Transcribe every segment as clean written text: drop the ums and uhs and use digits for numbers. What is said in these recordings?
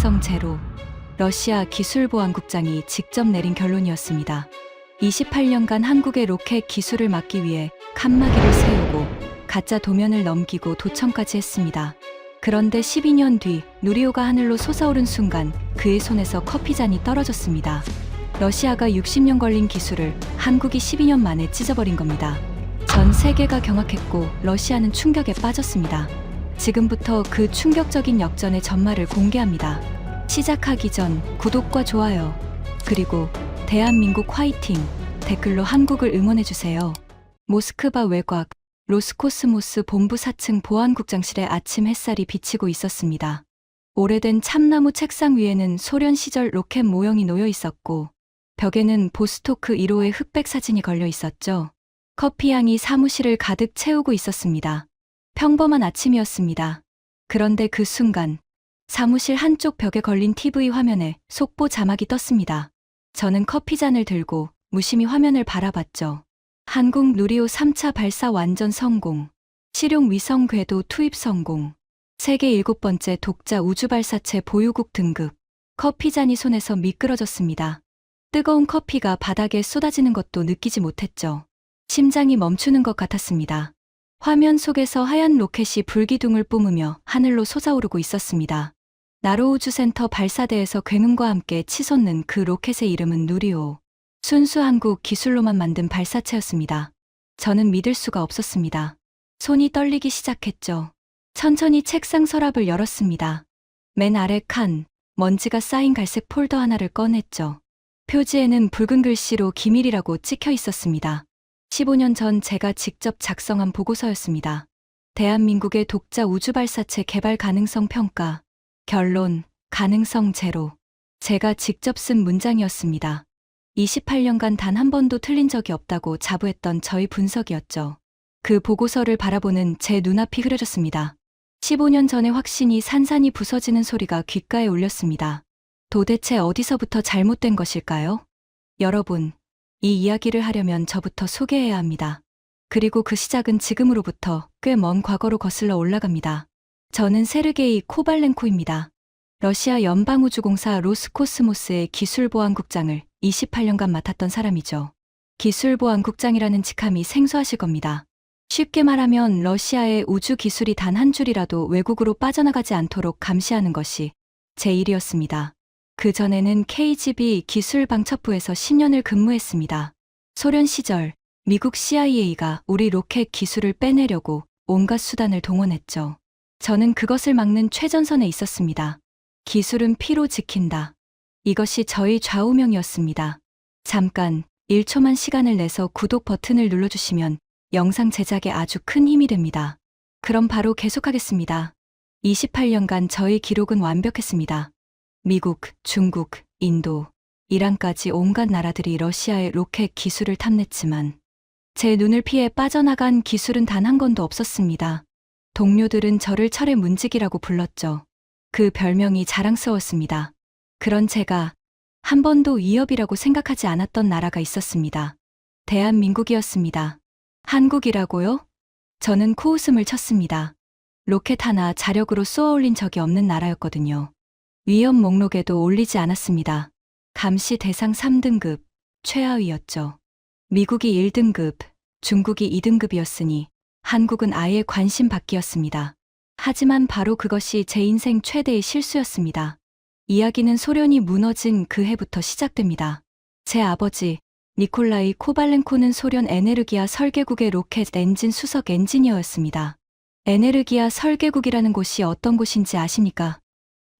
가능성 제로. 러시아 기술보안국장이 직접 내린 결론이었습니다. 28년간 한국의 로켓 기술을 막기 위해 칸막이를 세우고 가짜 도면을 넘기고 도청까지 했습니다. 그런데 12년 뒤 누리호가 하늘로 솟아오른 순간 그의 손에서 커피잔이 떨어졌습니다. 러시아가 60년 걸린 기술을 한국이 12년 만에 찢어버린 겁니다. 전 세계가 경악했고 러시아는 충격에 빠졌습니다. 지금부터 그 충격적인 역전의 전말을 공개합니다. 시작하기 전 구독과 좋아요, 그리고 대한민국 화이팅 댓글로 한국을 응원해주세요. 모스크바 외곽 로스코스모스 본부 4층 보안국장실에 아침 햇살이 비치고 있었습니다. 오래된 참나무 책상 위에는 소련 시절 로켓 모형이 놓여 있었고 벽에는 보스토크 1호의 흑백 사진이 걸려 있었죠. 커피향이 사무실을 가득 채우고 있었습니다. 평범한 아침이었습니다. 그런데 그 순간 사무실 한쪽 벽에 걸린 TV 화면에 속보 자막이 떴습니다. 저는 커피잔을 들고 무심히 화면을 바라봤죠. 한국 누리호 3차 발사 완전 성공, 실용 위성 궤도 투입 성공, 세계 7번째 독자 우주발사체 보유국 등극. 커피잔이 손에서 미끄러졌습니다. 뜨거운 커피가 바닥에 쏟아지는 것도 느끼지 못했죠. 심장이 멈추는 것 같았습니다. 화면 속에서 하얀 로켓이 불기둥을 뿜으며 하늘로 솟아오르고 있었습니다. 나로우주센터 발사대에서 굉음과 함께 치솟는 그 로켓의 이름은 누리호. 순수 한국 기술로만 만든 발사체였습니다. 저는 믿을 수가 없었습니다. 손이 떨리기 시작했죠. 천천히 책상 서랍을 열었습니다. 맨 아래 칸, 먼지가 쌓인 갈색 폴더 하나를 꺼냈죠. 표지에는 붉은 글씨로 기밀이라고 찍혀 있었습니다. 15년 전 제가 직접 작성한 보고서였습니다. 대한민국의 독자 우주발사체 개발 가능성 평가. 결론, 가능성 제로. 제가 직접 쓴 문장이었습니다. 28년간 단 한 번도 틀린 적이 없다고 자부했던 저희 분석이었죠. 그 보고서를 바라보는 제 눈앞이 흐려졌습니다. 15년 전의 확신이 산산이 부서지는 소리가 귓가에 울렸습니다. 도대체 어디서부터 잘못된 것일까요? 여러분, 이 이야기를 하려면 저부터 소개해야 합니다. 그리고 그 시작은 지금으로부터 꽤 먼 과거로 거슬러 올라갑니다. 저는 세르게이 코발렌코입니다. 러시아 연방우주공사 로스코스모스의 기술보안국장을 28년간 맡았던 사람이죠. 기술보안국장이라는 직함이 생소하실 겁니다. 쉽게 말하면 러시아의 우주 기술이 단 한 줄이라도 외국으로 빠져나가지 않도록 감시하는 것이 제 일이었습니다. 그 전에는 KGB 기술방첩부에서 10년을 근무했습니다. 소련 시절 미국 CIA가 우리 로켓 기술을 빼내려고 온갖 수단을 동원했죠. 저는 그것을 막는 최전선에 있었습니다. 기술은 피로 지킨다. 이것이 저의 좌우명이었습니다. 잠깐 1초만 시간을 내서 구독 버튼을 눌러주시면 영상 제작에 아주 큰 힘이 됩니다. 그럼 바로 계속하겠습니다. 28년간 저의 기록은 완벽했습니다. 미국, 중국, 인도, 이란까지 온갖 나라들이 러시아의 로켓 기술을 탐냈지만 제 눈을 피해 빠져나간 기술은 단 한 건도 없었습니다. 동료들은 저를 철의 문지기라고 불렀죠. 그 별명이 자랑스러웠습니다. 그런 제가 한 번도 위협이라고 생각하지 않았던 나라가 있었습니다. 대한민국이었습니다. 한국이라고요? 저는 코웃음을 쳤습니다. 로켓 하나 자력으로 쏘아올린 적이 없는 나라였거든요. 위협 목록에도 올리지 않았습니다. 감시 대상 3등급, 최하위였죠. 미국이 1등급, 중국이 2등급이었으니 한국은 아예 관심 밖이었습니다. 하지만 바로 그것이 제 인생 최대의 실수였습니다. 이야기는 소련이 무너진 그 해부터 시작됩니다. 제 아버지, 니콜라이 코발렌코는 소련 에네르기아 설계국의 로켓 엔진 수석 엔지니어였습니다. 에네르기아 설계국이라는 곳이 어떤 곳인지 아십니까?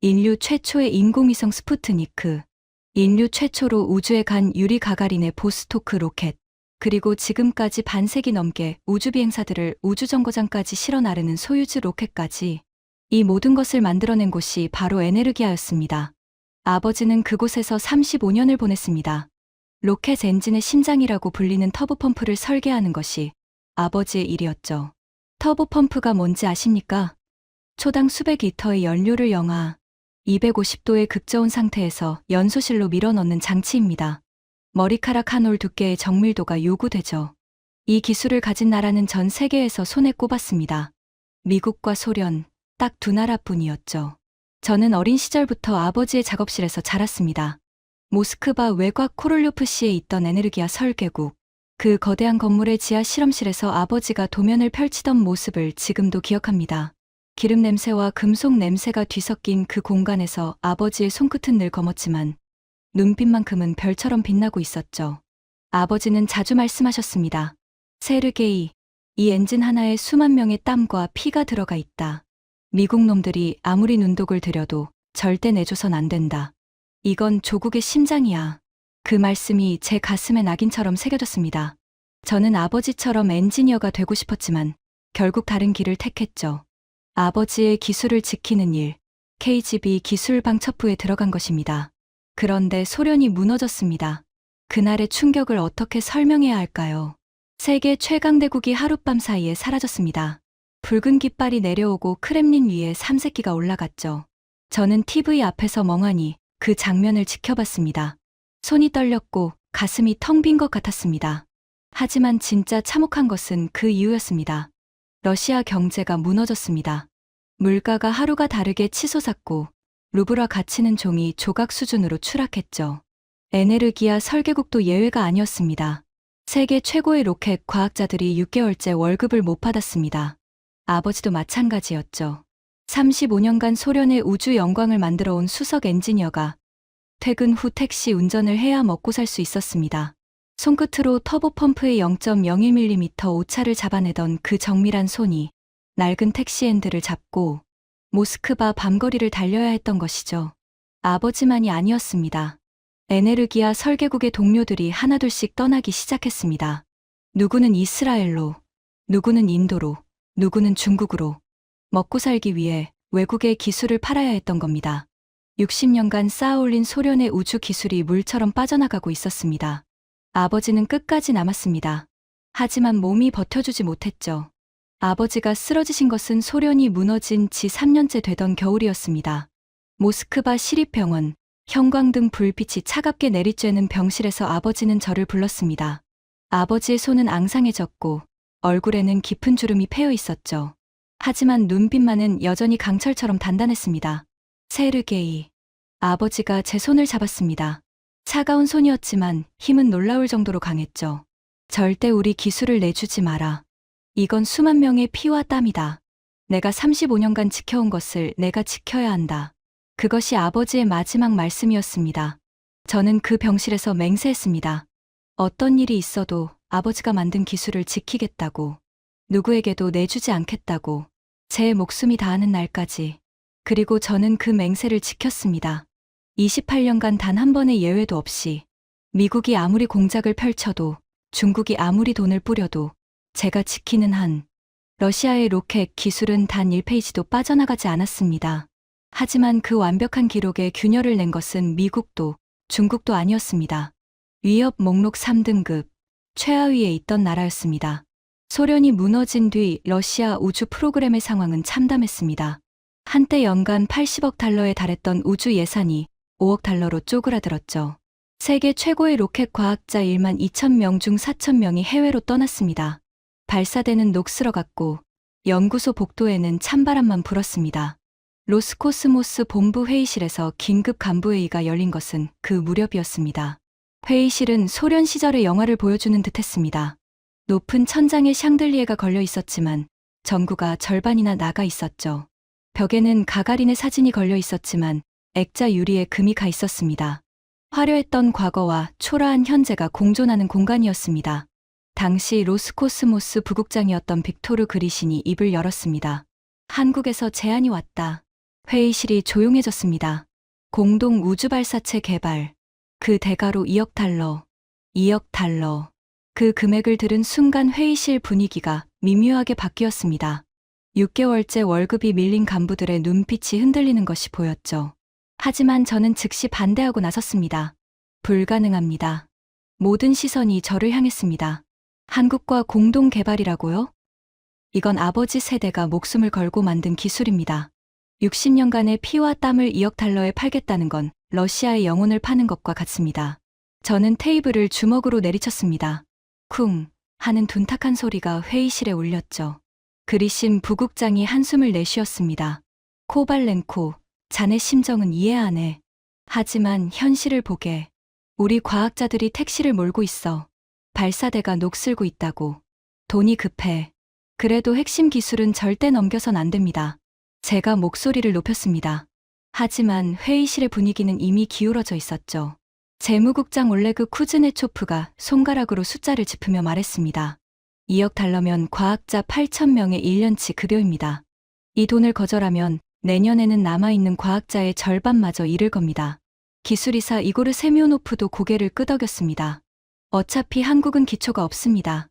인류 최초의 인공위성 스푸트니크, 인류 최초로 우주에 간 유리 가가린의 보스토크 로켓, 그리고 지금까지 반세기 넘게 우주비행사들을 우주정거장까지 실어 나르는 소유즈 로켓까지 이 모든 것을 만들어낸 곳이 바로 에네르기아였습니다. 아버지는 그곳에서 35년을 보냈습니다. 로켓 엔진의 심장이라고 불리는 터보펌프를 설계하는 것이 아버지의 일이었죠. 터보펌프가 뭔지 아십니까? 초당 수백 리터의 연료를 영하 250도의 극저온 상태에서 연소실로 밀어넣는 장치입니다. 머리카락 한 올 두께의 정밀도가 요구되죠. 이 기술을 가진 나라는 전 세계에서 손에 꼽았습니다. 미국과 소련, 딱 두 나라뿐이었죠. 저는 어린 시절부터 아버지의 작업실에서 자랐습니다. 모스크바 외곽 코롤료프시에 있던 에네르기아 설계국, 그 거대한 건물의 지하 실험실에서 아버지가 도면을 펼치던 모습을 지금도 기억합니다. 기름 냄새와 금속 냄새가 뒤섞인 그 공간에서 아버지의 손끝은 늘 검었지만 눈빛만큼은 별처럼 빛나고 있었죠. 아버지는 자주 말씀하셨습니다. 세르게이, 이 엔진 하나에 수만 명의 땀과 피가 들어가 있다. 미국 놈들이 아무리 눈독을 들여도 절대 내줘선 안 된다. 이건 조국의 심장이야. 그 말씀이 제 가슴에 낙인처럼 새겨졌습니다. 저는 아버지처럼 엔지니어가 되고 싶었지만 결국 다른 길을 택했죠. 아버지의 기술을 지키는 일, KGB 기술방첩부에 들어간 것입니다. 그런데 소련이 무너졌습니다. 그날의 충격을 어떻게 설명해야 할까요? 세계 최강대국이 하룻밤 사이에 사라졌습니다. 붉은 깃발이 내려오고 크렘린 위에 삼색기가 올라갔죠. 저는 TV 앞에서 멍하니 그 장면을 지켜봤습니다. 손이 떨렸고 가슴이 텅 빈 것 같았습니다. 하지만 진짜 참혹한 것은 그 이유였습니다. 러시아 경제가 무너졌습니다. 물가가 하루가 다르게 치솟았고 루블화 가치는 종이 조각 수준으로 추락했죠. 에네르기아 설계국도 예외가 아니었습니다. 세계 최고의 로켓 과학자들이 6개월째 월급을 못 받았습니다. 아버지도 마찬가지였죠. 35년간 소련의 우주 영광을 만들어 온 수석 엔지니어가 퇴근 후 택시 운전을 해야 먹고 살 수 있었습니다. 손끝으로 터보펌프의 0.01mm 오차를 잡아내던 그 정밀한 손이 낡은 택시 핸들을 잡고 모스크바 밤거리를 달려야 했던 것이죠. 아버지만이 아니었습니다. 에네르기아 설계국의 동료들이 하나둘씩 떠나기 시작했습니다. 누구는 이스라엘로, 누구는 인도로, 누구는 중국으로. 먹고 살기 위해 외국의 기술을 팔아야 했던 겁니다. 60년간 쌓아올린 소련의 우주 기술이 물처럼 빠져나가고 있었습니다. 아버지는 끝까지 남았습니다. 하지만 몸이 버텨주지 못했죠. 아버지가 쓰러지신 것은 소련이 무너진 지 3년째 되던 겨울이었습니다. 모스크바 시립병원, 형광등 불빛이 차갑게 내리쬐는 병실에서 아버지는 저를 불렀습니다. 아버지의 손은 앙상해졌고 얼굴에는 깊은 주름이 패여 있었죠. 하지만 눈빛만은 여전히 강철처럼 단단했습니다. 세르게이. 아버지가 제 손을 잡았습니다. 차가운 손이었지만 힘은 놀라울 정도로 강했죠. 절대 우리 기술을 내주지 마라. 이건 수만 명의 피와 땀이다. 내가 35년간 지켜온 것을 내가 지켜야 한다. 그것이 아버지의 마지막 말씀이었습니다. 저는 그 병실에서 맹세했습니다. 어떤 일이 있어도 아버지가 만든 기술을 지키겠다고. 누구에게도 내주지 않겠다고. 제 목숨이 다하는 날까지. 그리고 저는 그 맹세를 지켰습니다. 28년간 단 한 번의 예외도 없이 미국이 아무리 공작을 펼쳐도 중국이 아무리 돈을 뿌려도 제가 지키는 한 러시아의 로켓 기술은 단 1페이지도 빠져나가지 않았습니다. 하지만 그 완벽한 기록에 균열을 낸 것은 미국도 중국도 아니었습니다. 위협 목록 3등급 최하위에 있던 나라였습니다. 소련이 무너진 뒤 러시아 우주 프로그램의 상황은 참담했습니다. 한때 연간 80억 달러에 달했던 우주 예산이 5억 달러로 쪼그라들었죠. 세계 최고의 로켓 과학자 1만 2천 명 중 4천 명이 해외로 떠났습니다. 발사대는 녹슬어갔고 연구소 복도에는 찬바람만 불었습니다. 로스코스모스 본부 회의실에서 긴급 간부회의가 열린 것은 그 무렵이었습니다. 회의실은 소련 시절의 영화를 보여주는 듯했습니다. 높은 천장에 샹들리에가 걸려 있었지만 전구가 절반이나 나가 있었죠. 벽에는 가가린의 사진이 걸려 있었지만 액자 유리에 금이 가 있었습니다. 화려했던 과거와 초라한 현재가 공존하는 공간이었습니다. 당시 로스코스모스 부국장이었던 빅토르 그리신이 입을 열었습니다. 한국에서 제안이 왔다. 회의실이 조용해졌습니다. 공동 우주발사체 개발. 그 대가로 2억 달러. 2억 달러. 그 금액을 들은 순간 회의실 분위기가 미묘하게 바뀌었습니다. 6개월째 월급이 밀린 간부들의 눈빛이 흔들리는 것이 보였죠. 하지만 저는 즉시 반대하고 나섰습니다. 불가능합니다. 모든 시선이 저를 향했습니다. 한국과 공동 개발이라고요? 이건 아버지 세대가 목숨을 걸고 만든 기술입니다. 60년간의 피와 땀을 2억 달러에 팔겠다는 건 러시아의 영혼을 파는 것과 같습니다. 저는 테이블을 주먹으로 내리쳤습니다. 쿵 하는 둔탁한 소리가 회의실에 울렸죠. 그리신 부국장이 한숨을 내쉬었습니다. 코발렌코, 자네 심정은 이해 안 해. 하지만 현실을 보게. 우리 과학자들이 택시를 몰고 있어. 발사대가 녹슬고 있다고. 돈이 급해. 그래도 핵심 기술은 절대 넘겨선 안 됩니다. 제가 목소리를 높였습니다. 하지만 회의실의 분위기는 이미 기울어져 있었죠. 재무국장 올레그 쿠즈네초프가 손가락으로 숫자를 짚으며 말했습니다. 2억 달러면 과학자 8,000명의 1년치 급여입니다. 이 돈을 거절하면 내년에는 남아있는 과학자의 절반마저 잃을 겁니다. 기술이사 이고르 세미오노프도 고개를 끄덕였습니다. 어차피 한국은 기초가 없습니다.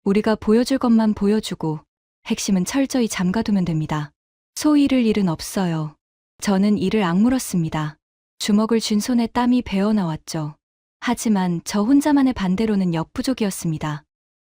우리가 보여줄 것만 보여주고 핵심은 철저히 잠가두면 됩니다. 소위를 일은 없어요. 저는 이를 악물었습니다. 주먹을 쥔 손에 땀이 배어나왔죠. 하지만 저 혼자만의 반대로는 역부족이었습니다.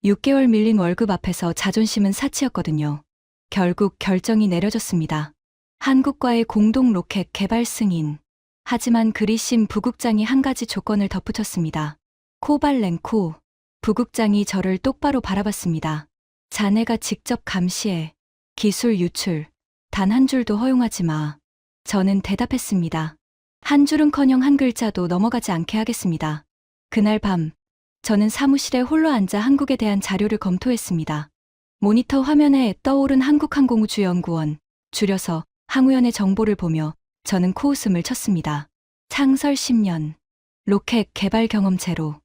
6개월 밀린 월급 앞에서 자존심은 사치였거든요. 결국 결정이 내려졌습니다. 한국과의 공동 로켓 개발 승인. 하지만 그리심 부국장이 한 가지 조건을 덧붙였습니다. 코발렌코. 부국장이 저를 똑바로 바라봤습니다. 자네가 직접 감시해. 기술 유출. 단 한 줄도 허용하지 마. 저는 대답했습니다. 한 줄은커녕 한 글자도 넘어가지 않게 하겠습니다. 그날 밤, 저는 사무실에 홀로 앉아 한국에 대한 자료를 검토했습니다. 모니터 화면에 떠오른 한국항공우주연구원, 줄여서 항우연의 정보를 보며 저는 코웃음을 쳤습니다. 창설 10년, 로켓 개발 경험 제로,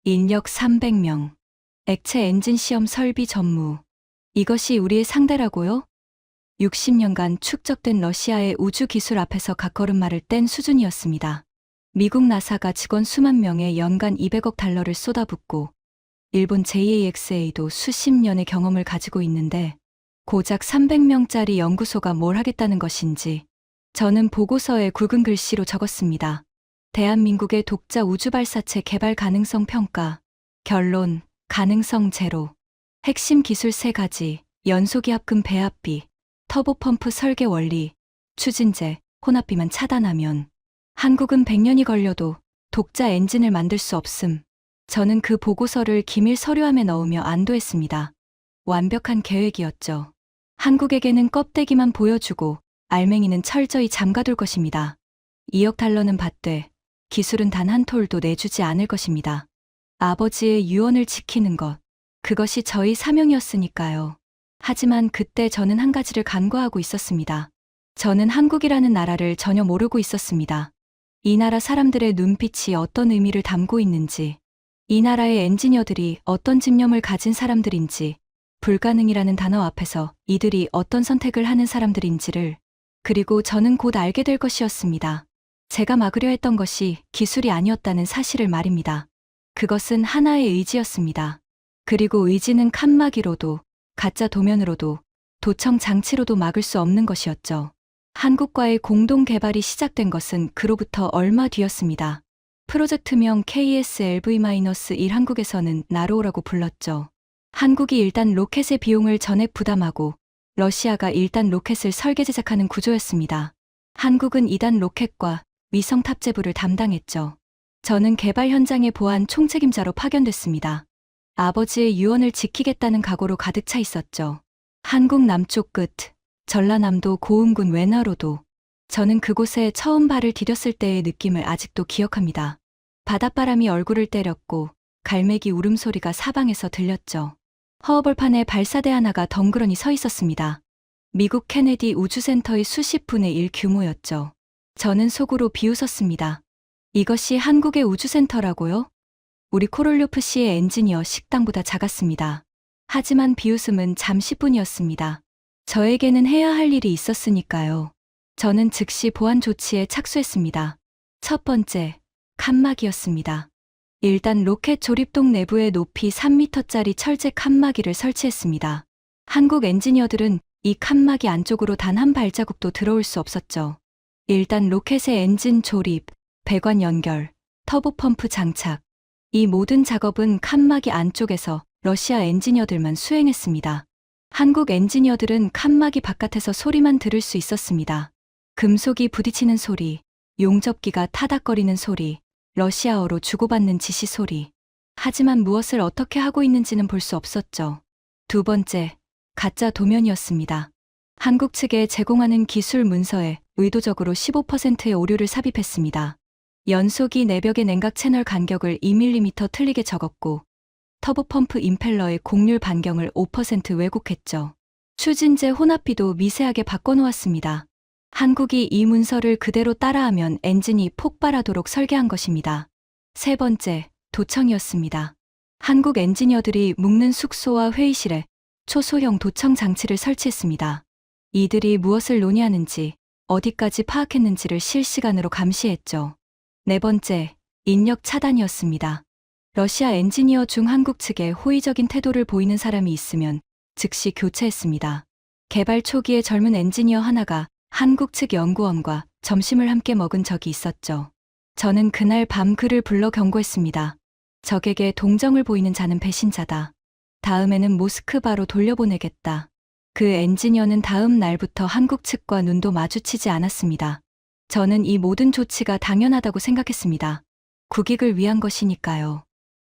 인력 300명, 액체 엔진 시험 설비 전무. 이것이 우리의 상대라고요? 60년간 축적된 러시아의 우주 기술 앞에서 각걸음말을 뗀 수준이었습니다. 미국 나사가 직원 수만 명에 연간 200억 달러를 쏟아붓고 일본 JAXA도 수십 년의 경험을 가지고 있는데 고작 300명짜리 연구소가 뭘 하겠다는 것인지 저는 보고서에 굵은 글씨로 적었습니다. 대한민국의 독자 우주발사체 개발 가능성 평가. 결론, 가능성 제로. 핵심 기술 3가지, 연소기압금 배합비, 터보펌프 설계 원리, 추진제, 혼합비만 차단하면 한국은 100년이 걸려도 독자 엔진을 만들 수 없음. 저는 그 보고서를 기밀 서류함에 넣으며 안도했습니다. 완벽한 계획이었죠. 한국에게는 껍데기만 보여주고 알맹이는 철저히 잠가둘 것입니다. 2억 달러는 받되 기술은 단 한 톨도 내주지 않을 것입니다. 아버지의 유언을 지키는 것, 그것이 저희 사명이었으니까요. 하지만 그때 저는 한 가지를 간과하고 있었습니다. 저는 한국이라는 나라를 전혀 모르고 있었습니다. 이 나라 사람들의 눈빛이 어떤 의미를 담고 있는지, 이 나라의 엔지니어들이 어떤 집념을 가진 사람들인지, 불가능이라는 단어 앞에서 이들이 어떤 선택을 하는 사람들인지를, 그리고 저는 곧 알게 될 것이었습니다. 제가 막으려 했던 것이 기술이 아니었다는 사실을 말입니다. 그것은 하나의 의지였습니다. 그리고 의지는 칸막이로도, 가짜 도면으로도, 도청 장치로도 막을 수 없는 것이었죠. 한국과의 공동 개발이 시작된 것은 그로부터 얼마 뒤였습니다. 프로젝트명 KSLV-1 한국에서는 나로우라고 불렀죠. 한국이 일단 로켓의 비용을 전액 부담하고 러시아가 일단 로켓을 설계 제작하는 구조였습니다. 한국은 2단 로켓과 위성 탑재부를 담당했죠. 저는 개발 현장의 보안 총책임자로 파견됐습니다. 아버지의 유언을 지키겠다는 각오로 가득 차 있었죠. 한국 남쪽 끝, 전라남도 고흥군 외나로도. 저는 그곳에 처음 발을 디뎠을 때의 느낌을 아직도 기억합니다. 바닷바람이 얼굴을 때렸고 갈매기 울음소리가 사방에서 들렸죠. 허허벌판에 발사대 하나가 덩그러니 서 있었습니다. 미국 케네디 우주센터의 수십 분의 1 규모였죠. 저는 속으로 비웃었습니다. 이것이 한국의 우주센터라고요? 우리 코롤료프 씨의 엔지니어 식당보다 작았습니다. 하지만 비웃음은 잠시뿐이었습니다. 저에게는 해야 할 일이 있었으니까요. 저는 즉시 보안 조치에 착수했습니다. 첫 번째, 칸막이였습니다. 일단 로켓 조립동 내부에 높이 3m짜리 철제 칸막이를 설치했습니다. 한국 엔지니어들은 이 칸막이 안쪽으로 단 한 발자국도 들어올 수 없었죠. 일단 로켓의 엔진 조립, 배관 연결, 터보펌프 장착. 이 모든 작업은 칸막이 안쪽에서 러시아 엔지니어들만 수행했습니다. 한국 엔지니어들은 칸막이 바깥에서 소리만 들을 수 있었습니다. 금속이 부딪히는 소리, 용접기가 타닥거리는 소리, 러시아어로 주고받는 지시 소리. 하지만 무엇을 어떻게 하고 있는지는 볼 수 없었죠. 두 번째, 가짜 도면이었습니다. 한국 측에 제공하는 기술 문서에 의도적으로 15%의 오류를 삽입했습니다. 연소기 내벽의 냉각 채널 간격을 2mm 틀리게 적었고 터보펌프 임펠러의 곡률 반경을 5% 왜곡했죠. 추진제 혼합비도 미세하게 바꿔놓았습니다. 한국이 이 문서를 그대로 따라하면 엔진이 폭발하도록 설계한 것입니다. 세 번째, 도청이었습니다. 한국 엔지니어들이 묵는 숙소와 회의실에 초소형 도청 장치를 설치했습니다. 이들이 무엇을 논의하는지, 어디까지 파악했는지를 실시간으로 감시했죠. 네 번째, 인력 차단이었습니다. 러시아 엔지니어 중 한국 측에 호의적인 태도를 보이는 사람이 있으면 즉시 교체했습니다. 개발 초기에 젊은 엔지니어 하나가 한국 측 연구원과 점심을 함께 먹은 적이 있었죠. 저는 그날 밤 그를 불러 경고했습니다. 적에게 동정을 보이는 자는 배신자다. 다음에는 모스크바로 돌려보내겠다. 그 엔지니어는 다음 날부터 한국 측과 눈도 마주치지 않았습니다. 저는 이 모든 조치가 당연하다고 생각했습니다. 국익을 위한 것이니까요.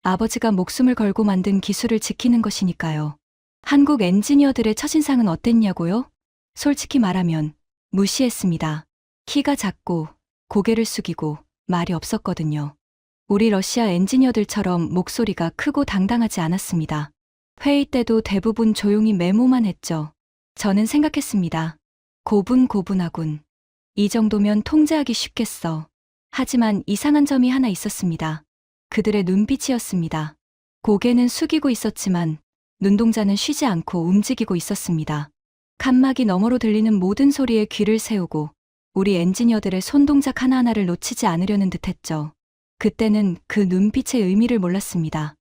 아버지가 목숨을 걸고 만든 기술을 지키는 것이니까요. 한국 엔지니어들의 첫인상은 어땠냐고요? 솔직히 말하면 무시했습니다. 키가 작고 고개를 숙이고 말이 없었거든요. 우리 러시아 엔지니어들처럼 목소리가 크고 당당하지 않았습니다. 회의 때도 대부분 조용히 메모만 했죠. 저는 생각했습니다. 고분고분하군. 이 정도면 통제하기 쉽겠어. 하지만 이상한 점이 하나 있었습니다. 그들의 눈빛이었습니다. 고개는 숙이고 있었지만 눈동자는 쉬지 않고 움직이고 있었습니다. 칸막이 너머로 들리는 모든 소리에 귀를 세우고 우리 엔지니어들의 손동작 하나하나를 놓치지 않으려는 듯했죠. 그때는 그 눈빛의 의미를 몰랐습니다.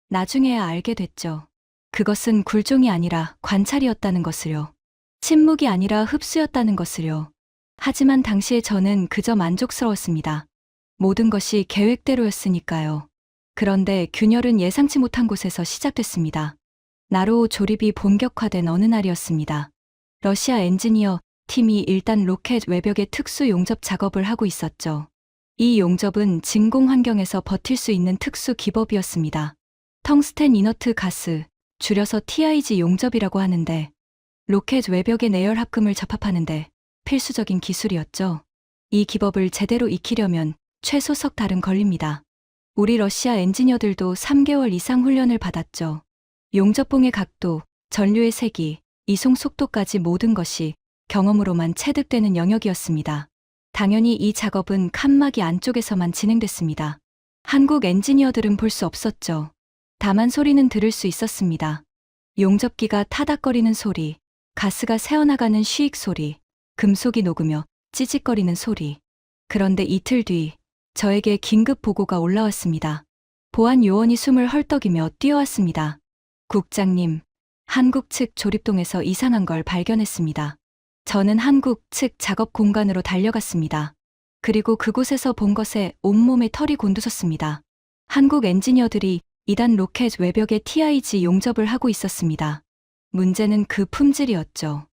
나중에야 알게 됐죠. 그것은 굴종이 아니라 관찰이었다는 것을요. 침묵이 아니라 흡수였다는 것을요. 하지만 당시에 저는 그저 만족스러웠습니다. 모든 것이 계획대로였으니까요. 그런데 균열은 예상치 못한 곳에서 시작됐습니다. 나로 조립이 본격화된 어느 날이었습니다. 러시아 엔지니어 팀이 일단 로켓 외벽의 특수 용접 작업을 하고 있었죠. 이 용접은 진공 환경에서 버틸 수 있는 특수 기법이었습니다. 텅스텐 이너트 가스, 줄여서 TIG 용접이라고 하는데 로켓 외벽의 내열 합금을 접합하는데 필수적인 기술이었죠. 이 기법을 제대로 익히려면 최소 석 달은 걸립니다. 우리 러시아 엔지니어들도 3개월 이상 훈련을 받았죠. 용접봉의 각도, 전류의 세기, 이송 속도까지 모든 것이 경험으로만 체득되는 영역이었습니다. 당연히 이 작업은 칸막이 안쪽에서만 진행됐습니다. 한국 엔지니어들은 볼 수 없었죠. 다만 소리는 들을 수 있었습니다. 용접기가 타닥거리는 소리, 가스가 새어나가는 쉬익 소리, 금속이 녹으며 찌직거리는 소리. 그런데 이틀 뒤 저에게 긴급 보고가 올라왔습니다. 보안 요원이 숨을 헐떡이며 뛰어왔습니다. 국장님, 한국 측 조립동에서 이상한 걸 발견했습니다. 저는 한국 측 작업 공간으로 달려갔습니다. 그리고 그곳에서 본 것에 온몸에 털이 곤두섰습니다. 한국 엔지니어들이 2단 로켓 외벽에 TIG 용접을 하고 있었습니다. 문제는 그 품질이었죠.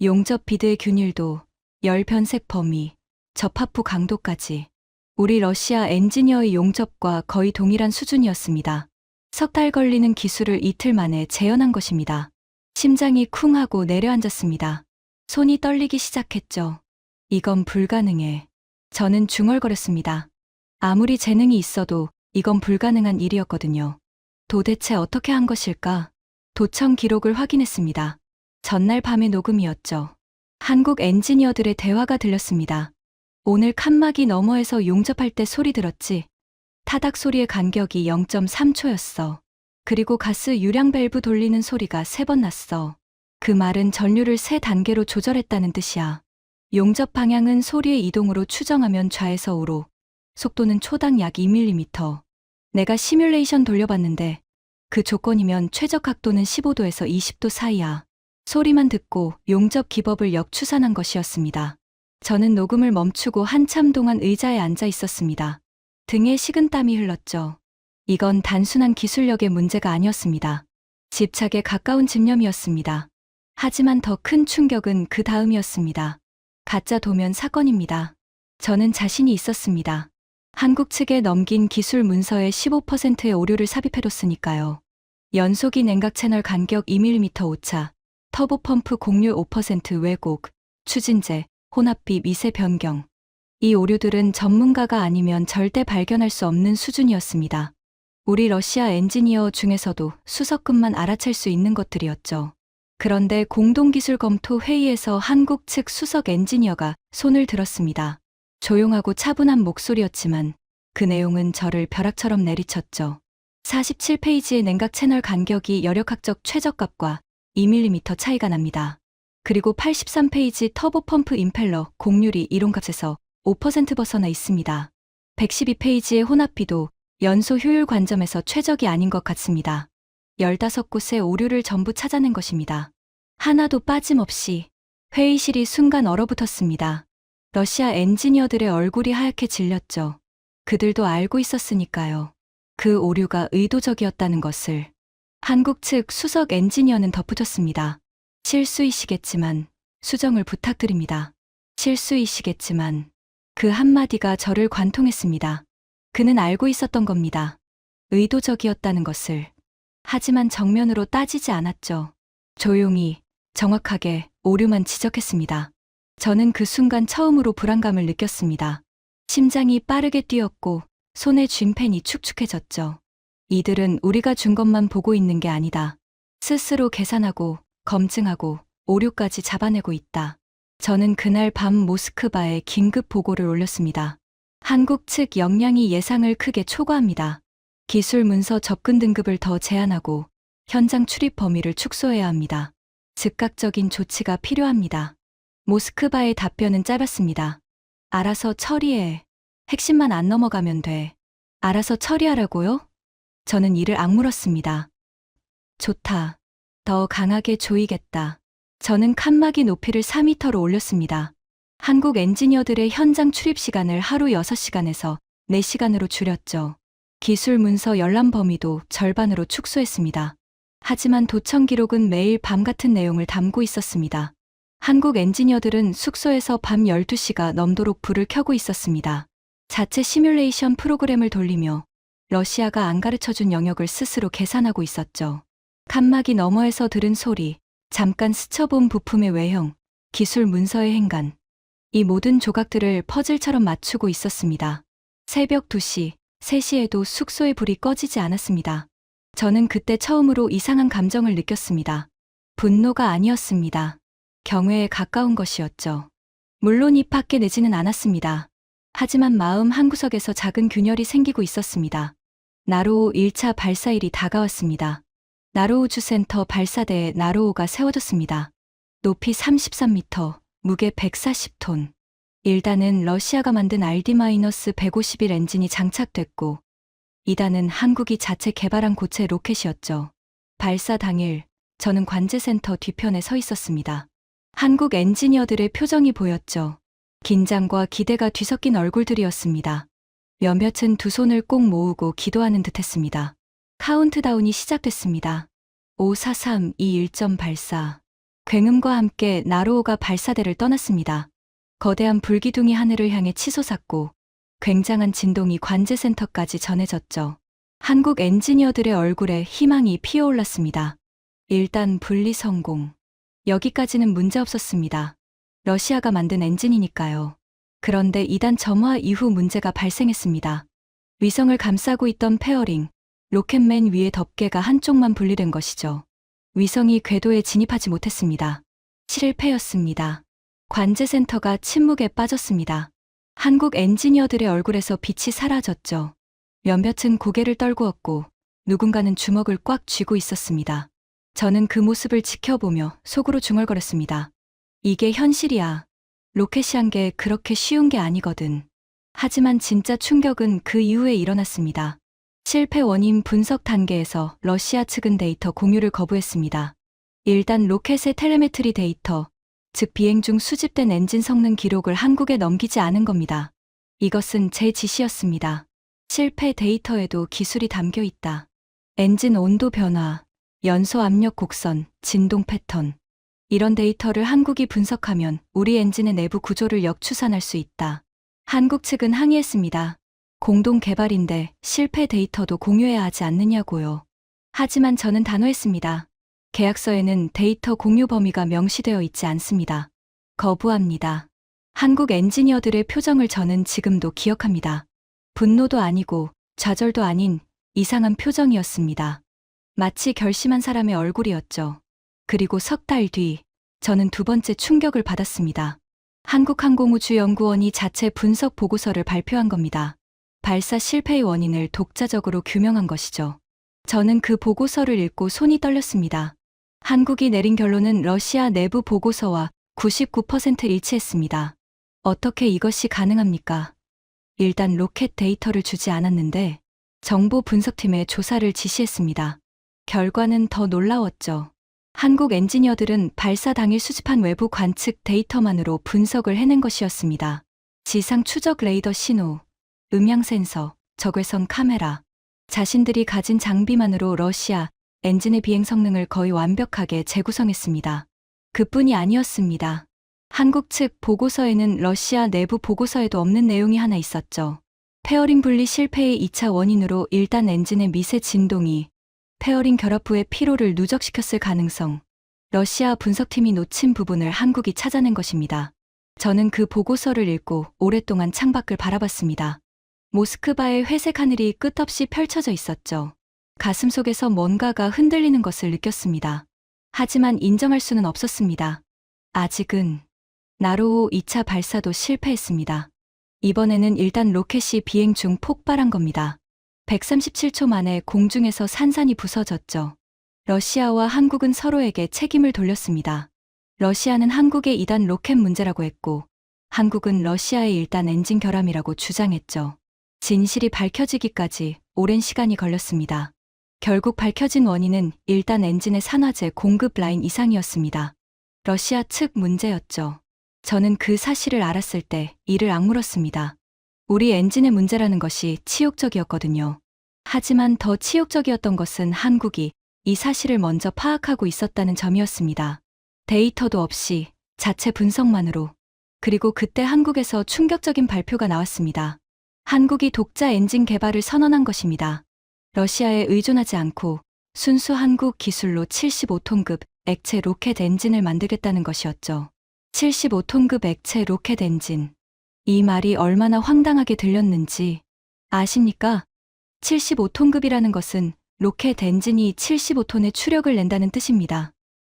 용접 비드의 균일도, 열 변색 범위, 접합부 강도까지. 우리 러시아 엔지니어의 용접과 거의 동일한 수준이었습니다. 석 달 걸리는 기술을 이틀 만에 재현한 것입니다. 심장이 쿵 하고 내려앉았습니다. 손이 떨리기 시작했죠. 이건 불가능해. 저는 중얼거렸습니다. 아무리 재능이 있어도 이건 불가능한 일이었거든요. 도대체 어떻게 한 것일까? 도청 기록을 확인했습니다. 전날 밤의 녹음이었죠. 한국 엔지니어들의 대화가 들렸습니다. 오늘 칸막이 너머에서 용접할 때 소리 들었지? 타닥 소리의 간격이 0.3초였어. 그리고 가스 유량 밸브 돌리는 소리가 3번 났어. 그 말은 전류를 3단계로 조절했다는 뜻이야. 용접 방향은 소리의 이동으로 추정하면 좌에서 우로, 속도는 초당 약 2mm. 내가 시뮬레이션 돌려봤는데 그 조건이면 최적 각도는 15도에서 20도 사이야. 소리만 듣고 용접 기법을 역추산한 것이었습니다. 저는 녹음을 멈추고 한참 동안 의자에 앉아 있었습니다. 등에 식은땀이 흘렀죠. 이건 단순한 기술력의 문제가 아니었습니다. 집착에 가까운 집념이었습니다. 하지만 더 큰 충격은 그 다음이었습니다. 가짜 도면 사건입니다. 저는 자신이 있었습니다. 한국 측에 넘긴 기술 문서에 15%의 오류를 삽입해뒀으니까요. 연소기 냉각 채널 간격 2mm 오차, 터보 펌프 곡률 5% 왜곡, 추진제, 혼합비 미세 변경. 이 오류들은 전문가가 아니면 절대 발견할 수 없는 수준이었습니다. 우리 러시아 엔지니어 중에서도 수석급만 알아챌 수 있는 것들이었죠. 그런데 공동기술 검토 회의에서 한국 측 수석 엔지니어가 손을 들었습니다. 조용하고 차분한 목소리였지만 그 내용은 저를 벼락처럼 내리쳤죠. 47페이지의 냉각 채널 간격이 열역학적 최저값과 2mm 차이가 납니다. 그리고 83페이지 터보펌프 임펠러 공률이 이론값에서 5% 벗어나 있습니다. 112페이지의 혼합비도 연소 효율 관점에서 최적이 아닌 것 같습니다. 15곳의 오류를 전부 찾아낸 것입니다. 하나도 빠짐없이. 회의실이 순간 얼어붙었습니다. 러시아 엔지니어들의 얼굴이 하얗게 질렸죠. 그들도 알고 있었으니까요. 그 오류가 의도적이었다는 것을. 한국 측 수석 엔지니어는 덧붙였습니다. 실수이시겠지만 수정을 부탁드립니다. 실수이시겠지만 그 한마디가 저를 관통했습니다. 그는 알고 있었던 겁니다. 의도적이었다는 것을. 하지만 정면으로 따지지 않았죠. 조용히, 정확하게 오류만 지적했습니다. 저는 그 순간 처음으로 불안감을 느꼈습니다. 심장이 빠르게 뛰었고 손에 쥔 펜이 축축해졌죠. 이들은 우리가 준 것만 보고 있는 게 아니다. 스스로 계산하고 검증하고 오류까지 잡아내고 있다. 저는 그날 밤 모스크바에 긴급 보고를 올렸습니다. 한국 측 역량이 예상을 크게 초과합니다. 기술 문서 접근 등급을 더 제한하고 현장 출입 범위를 축소해야 합니다. 즉각적인 조치가 필요합니다. 모스크바의 답변은 짧았습니다. 알아서 처리해. 핵심만 안 넘어가면 돼. 알아서 처리하라고요? 저는 이를 악물었습니다. 좋다. 더 강하게 조이겠다. 저는 칸막이 높이를 4m로 올렸습니다. 한국 엔지니어들의 현장 출입 시간을 하루 6시간에서 4시간으로 줄였죠. 기술 문서 열람 범위도 절반으로 축소했습니다. 하지만 도청 기록은 매일 밤 같은 내용을 담고 있었습니다. 한국 엔지니어들은 숙소에서 밤 12시가 넘도록 불을 켜고 있었습니다. 자체 시뮬레이션 프로그램을 돌리며 러시아가 안 가르쳐준 영역을 스스로 계산하고 있었죠. 칸막이 너머에서 들은 소리, 잠깐 스쳐본 부품의 외형, 기술 문서의 행간. 이 모든 조각들을 퍼즐처럼 맞추고 있었습니다. 새벽 2시, 3시에도 숙소의 불이 꺼지지 않았습니다. 저는 그때 처음으로 이상한 감정을 느꼈습니다. 분노가 아니었습니다. 경외에 가까운 것이었죠. 물론 입 밖에 내지는 않았습니다. 하지만 마음 한구석에서 작은 균열이 생기고 있었습니다. 나로호 1차 발사일이 다가왔습니다. 나로호 주센터 발사대에 나로호가 세워졌습니다. 높이 33m, 무게 140톤. 1단은 러시아가 만든 RD-151 엔진이 장착됐고 2단은 한국이 자체 개발한 고체 로켓이었죠. 발사 당일 저는 관제센터 뒤편에 서 있었습니다. 한국 엔지니어들의 표정이 보였죠. 긴장과 기대가 뒤섞인 얼굴들이었습니다. 몇몇은 두 손을 꼭 모으고 기도하는 듯했습니다. 카운트다운이 시작됐습니다. 5, 4, 3, 2, 1점 발사. 굉음과 함께 나로호가 발사대를 떠났습니다. 거대한 불기둥이 하늘을 향해 치솟았고 굉장한 진동이 관제센터까지 전해졌죠. 한국 엔지니어들의 얼굴에 희망이 피어올랐습니다. 1단 분리 성공. 여기까지는 문제없었습니다. 러시아가 만든 엔진이니까요. 그런데 2단 점화 이후 문제가 발생했습니다. 위성을 감싸고 있던 페어링, 로켓맨 위의 덮개가 한쪽만 분리된 것이죠. 위성이 궤도에 진입하지 못했습니다. 실패였습니다. 관제센터가 침묵에 빠졌습니다. 한국 엔지니어들의 얼굴에서 빛이 사라졌죠. 몇몇은 고개를 떨구었고 누군가는 주먹을 꽉 쥐고 있었습니다. 저는 그 모습을 지켜보며 속으로 중얼거렸습니다. 이게 현실이야. 로켓이 한 게 그렇게 쉬운 게 아니거든. 하지만 진짜 충격은 그 이후에 일어났습니다. 실패 원인 분석 단계에서 러시아 측은 데이터 공유를 거부했습니다. 1단 로켓의 텔레메트리 데이터, 즉 비행 중 수집된 엔진 성능 기록을 한국에 넘기지 않은 겁니다. 이것은 제 지시였습니다. 실패 데이터에도 기술이 담겨 있다. 엔진 온도 변화, 연소 압력 곡선, 진동 패턴. 이런 데이터를 한국이 분석하면 우리 엔진의 내부 구조를 역추산할 수 있다. 한국 측은 항의했습니다. 공동 개발인데 실패 데이터도 공유해야 하지 않느냐고요. 하지만 저는 단호했습니다. 계약서에는 데이터 공유 범위가 명시되어 있지 않습니다. 거부합니다. 한국 엔지니어들의 표정을 저는 지금도 기억합니다. 분노도 아니고 좌절도 아닌 이상한 표정이었습니다. 마치 결심한 사람의 얼굴이었죠. 그리고 석 달 뒤, 저는 두 번째 충격을 받았습니다. 한국항공우주연구원이 자체 분석 보고서를 발표한 겁니다. 발사 실패의 원인을 독자적으로 규명한 것이죠. 저는 그 보고서를 읽고 손이 떨렸습니다. 한국이 내린 결론은 러시아 내부 보고서와 99% 일치했습니다. 어떻게 이것이 가능합니까? 일단 로켓 데이터를 주지 않았는데 정보 분석팀에 조사를 지시했습니다. 결과는 더 놀라웠죠. 한국 엔지니어들은 발사 당일 수집한 외부 관측 데이터만으로 분석을 해낸 것이었습니다. 지상 추적 레이더 신호, 음향 센서, 적외선 카메라, 자신들이 가진 장비만으로 러시아 엔진의 비행 성능을 거의 완벽하게 재구성했습니다. 그뿐이 아니었습니다. 한국 측 보고서에는 러시아 내부 보고서에도 없는 내용이 하나 있었죠. 페어링 분리 실패의 2차 원인으로 1단 엔진의 미세 진동이 페어링 결합 후의 피로를 누적시켰을 가능성. 러시아 분석팀이 놓친 부분을 한국이 찾아낸 것입니다. 저는 그 보고서를 읽고 오랫동안 창밖을 바라봤습니다. 모스크바의 회색 하늘이 끝없이 펼쳐져 있었죠. 가슴속에서 뭔가가 흔들리는 것을 느꼈습니다. 하지만 인정할 수는 없었습니다. 아직은 나로호 2차 발사도 실패했습니다. 이번에는 일단 로켓이 비행 중 폭발한 겁니다. 137초 만에 공중에서 산산이 부서졌죠. 러시아와 한국은 서로에게 책임을 돌렸습니다. 러시아는 한국의 2단 로켓 문제라고 했고, 한국은 러시아의 1단 엔진 결함이라고 주장했죠. 진실이 밝혀지기까지 오랜 시간이 걸렸습니다. 결국 밝혀진 원인은 1단 엔진의 산화제 공급 라인 이상이었습니다. 러시아 측 문제였죠. 저는 그 사실을 알았을 때 이를 악물었습니다. 우리 엔진의 문제라는 것이 치욕적이었거든요. 하지만 더 치욕적이었던 것은 한국이 이 사실을 먼저 파악하고 있었다는 점이었습니다. 데이터도 없이 자체 분석만으로. 그리고 그때 한국에서 충격적인 발표가 나왔습니다. 한국이 독자 엔진 개발을 선언한 것입니다. 러시아에 의존하지 않고 순수 한국 기술로 75톤급 액체 로켓 엔진을 만들겠다는 것이었죠. 75톤급 액체 로켓 엔진. 이 말이 얼마나 황당하게 들렸는지 아십니까? 75톤급이라는 것은 로켓 엔진이 75톤의 추력을 낸다는 뜻입니다.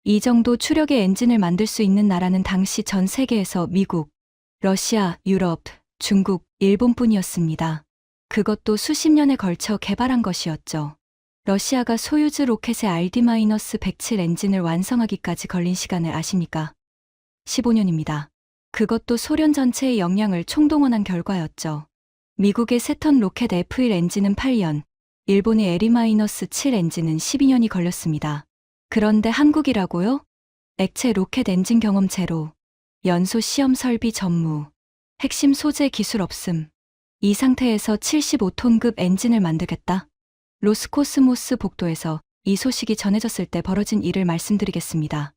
이 정도 추력의 엔진을 만들 수 있는 나라는 당시 전 세계에서 미국, 러시아, 유럽, 중국, 일본뿐이었습니다. 그것도 수십 년에 걸쳐 개발한 것이었죠. 러시아가 소유즈 로켓의 RD-107 엔진을 완성하기까지 걸린 시간을 아십니까? 15년입니다. 그것도 소련 전체의 역량을 총동원한 결과였죠. 미국의 세턴 로켓 F1 엔진은 8년, 일본의 에리-7 엔진은 12년이 걸렸습니다. 그런데 한국이라고요? 액체 로켓 엔진 경험 제로, 연소 시험 설비 전무, 핵심 소재 기술 없음. 이 상태에서 75톤급 엔진을 만들겠다? 로스코스모스 복도에서 이 소식이 전해졌을 때 벌어진 일을 말씀드리겠습니다.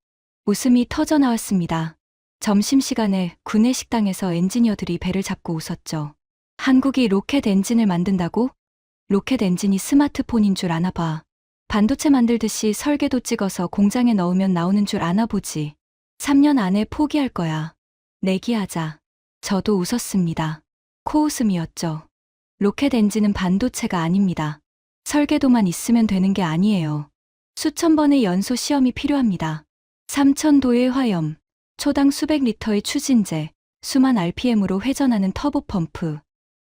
웃음이 터져 나왔습니다. 점심시간에 구내 식당에서 엔지니어들이 배를 잡고 웃었죠. 한국이 로켓 엔진을 만든다고? 로켓 엔진이 스마트폰인 줄 아나 봐. 반도체 만들듯이 설계도 찍어서 공장에 넣으면 나오는 줄 아나 보지. 3년 안에 포기할 거야. 내기하자. 저도 웃었습니다. 코웃음이었죠. 로켓 엔진은 반도체가 아닙니다. 설계도만 있으면 되는 게 아니에요. 수천 번의 연소 시험이 필요합니다. 3000도의 화염, 초당 수백 리터의 추진제, 수만 RPM으로 회전하는 터보 펌프.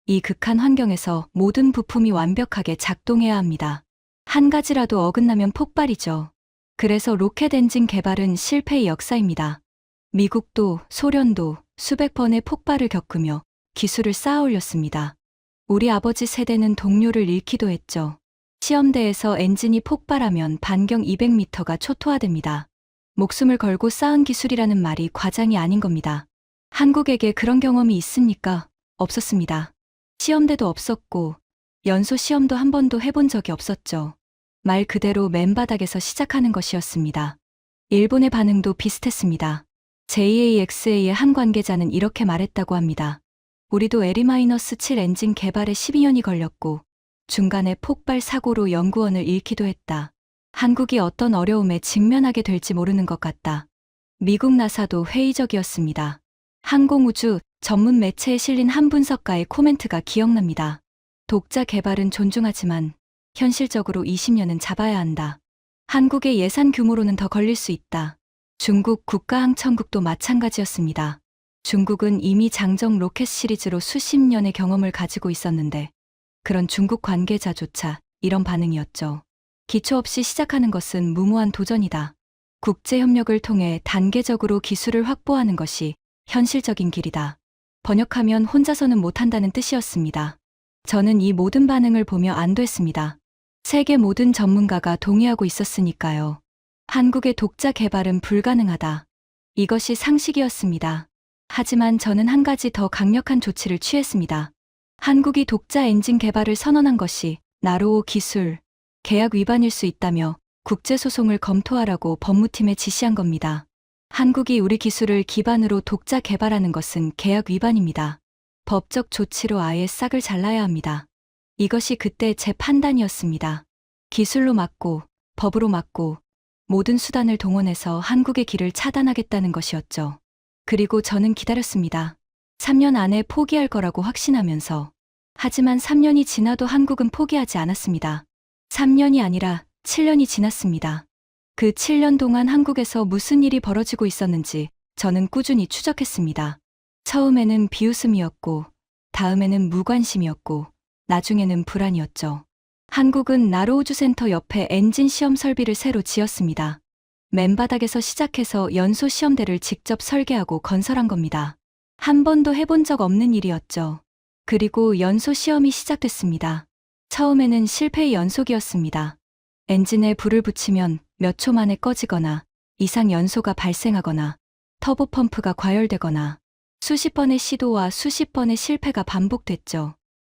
이 극한 환경에서 모든 부품이 완벽하게 작동해야 합니다. 한 가지라도 어긋나면 폭발이죠. 그래서 로켓 엔진 개발은 실패의 역사입니다. 미국도 소련도 수백 번의 폭발을 겪으며 기술을 쌓아 올렸습니다. 우리 아버지 세대는 동료를 잃기도 했죠. 시험대에서 엔진이 폭발하면 반경 200m가 초토화됩니다. 목숨을 걸고 쌓은 기술이라는 말이 과장이 아닌 겁니다. 한국에게 그런 경험이 있습니까? 없었습니다. 시험대도 없었고 연소 시험도 한 번도 해본 적이 없었죠. 말 그대로 맨바닥에서 시작하는 것이었습니다. 일본의 반응도 비슷했습니다. JAXA의 한 관계자는 이렇게 말했다고 합니다. 우리도 에리-7 엔진 개발에 12년이 걸렸고 중간에 폭발 사고로 연구원을 잃기도 했다. 한국이 어떤 어려움에 직면하게 될지 모르는 것 같다. 미국 나사도 회의적이었습니다. 항공우주 전문 매체에 실린 한 분석가의 코멘트가 기억납니다. 독자 개발은 존중하지만 현실적으로 20년은 잡아야 한다. 한국의 예산 규모로는 더 걸릴 수 있다. 중국 국가항천국도 마찬가지였습니다. 중국은 이미 장정 로켓 시리즈로 수십 년의 경험을 가지고 있었는데 그런 중국 관계자조차 이런 반응이었죠. 기초 없이 시작하는 것은 무모한 도전이다. 국제협력을 통해 단계적으로 기술을 확보하는 것이 현실적인 길이다. 번역하면 혼자서는 못한다는 뜻이었습니다. 저는 이 모든 반응을 보며 안도했습니다. 세계 모든 전문가가 동의하고 있었으니까요. 한국의 독자 개발은 불가능하다. 이것이 상식이었습니다. 하지만 저는 한 가지 더 강력한 조치를 취했습니다. 한국이 독자 엔진 개발을 선언한 것이 나로호 기술 계약 위반일 수 있다며 국제소송을 검토하라고 법무팀에 지시한 겁니다. 한국이 우리 기술을 기반으로 독자 개발하는 것은 계약 위반입니다. 법적 조치로 아예 싹을 잘라야 합니다. 이것이 그때 제 판단이었습니다. 기술로 막고 법으로 막고 모든 수단을 동원해서 한국의 길을 차단하겠다는 것이었죠. 그리고 저는 기다렸습니다. 3년 안에 포기할 거라고 확신하면서. 하지만 3년이 지나도 한국은 포기하지 않았습니다. 3년이 아니라 7년이 지났습니다. 그 7년 동안 한국에서 무슨 일이 벌어지고 있었는지 저는 꾸준히 추적했습니다. 처음에는 비웃음이었고, 다음에는 무관심이었고, 나중에는 불안이었죠. 한국은 나로우주센터 옆에 엔진 시험 설비를 새로 지었습니다. 맨바닥에서 시작해서 연소 시험대를 직접 설계하고 건설한 겁니다. 한 번도 해본 적 없는 일이었죠. 그리고 연소 시험이 시작됐습니다. 처음에는 실패의 연속이었습니다. 엔진에 불을 붙이면 몇 초 만에 꺼지거나 이상 연소가 발생하거나 터보 펌프가 과열되거나 수십 번의 시도와 수십 번의 실패가 반복됐죠.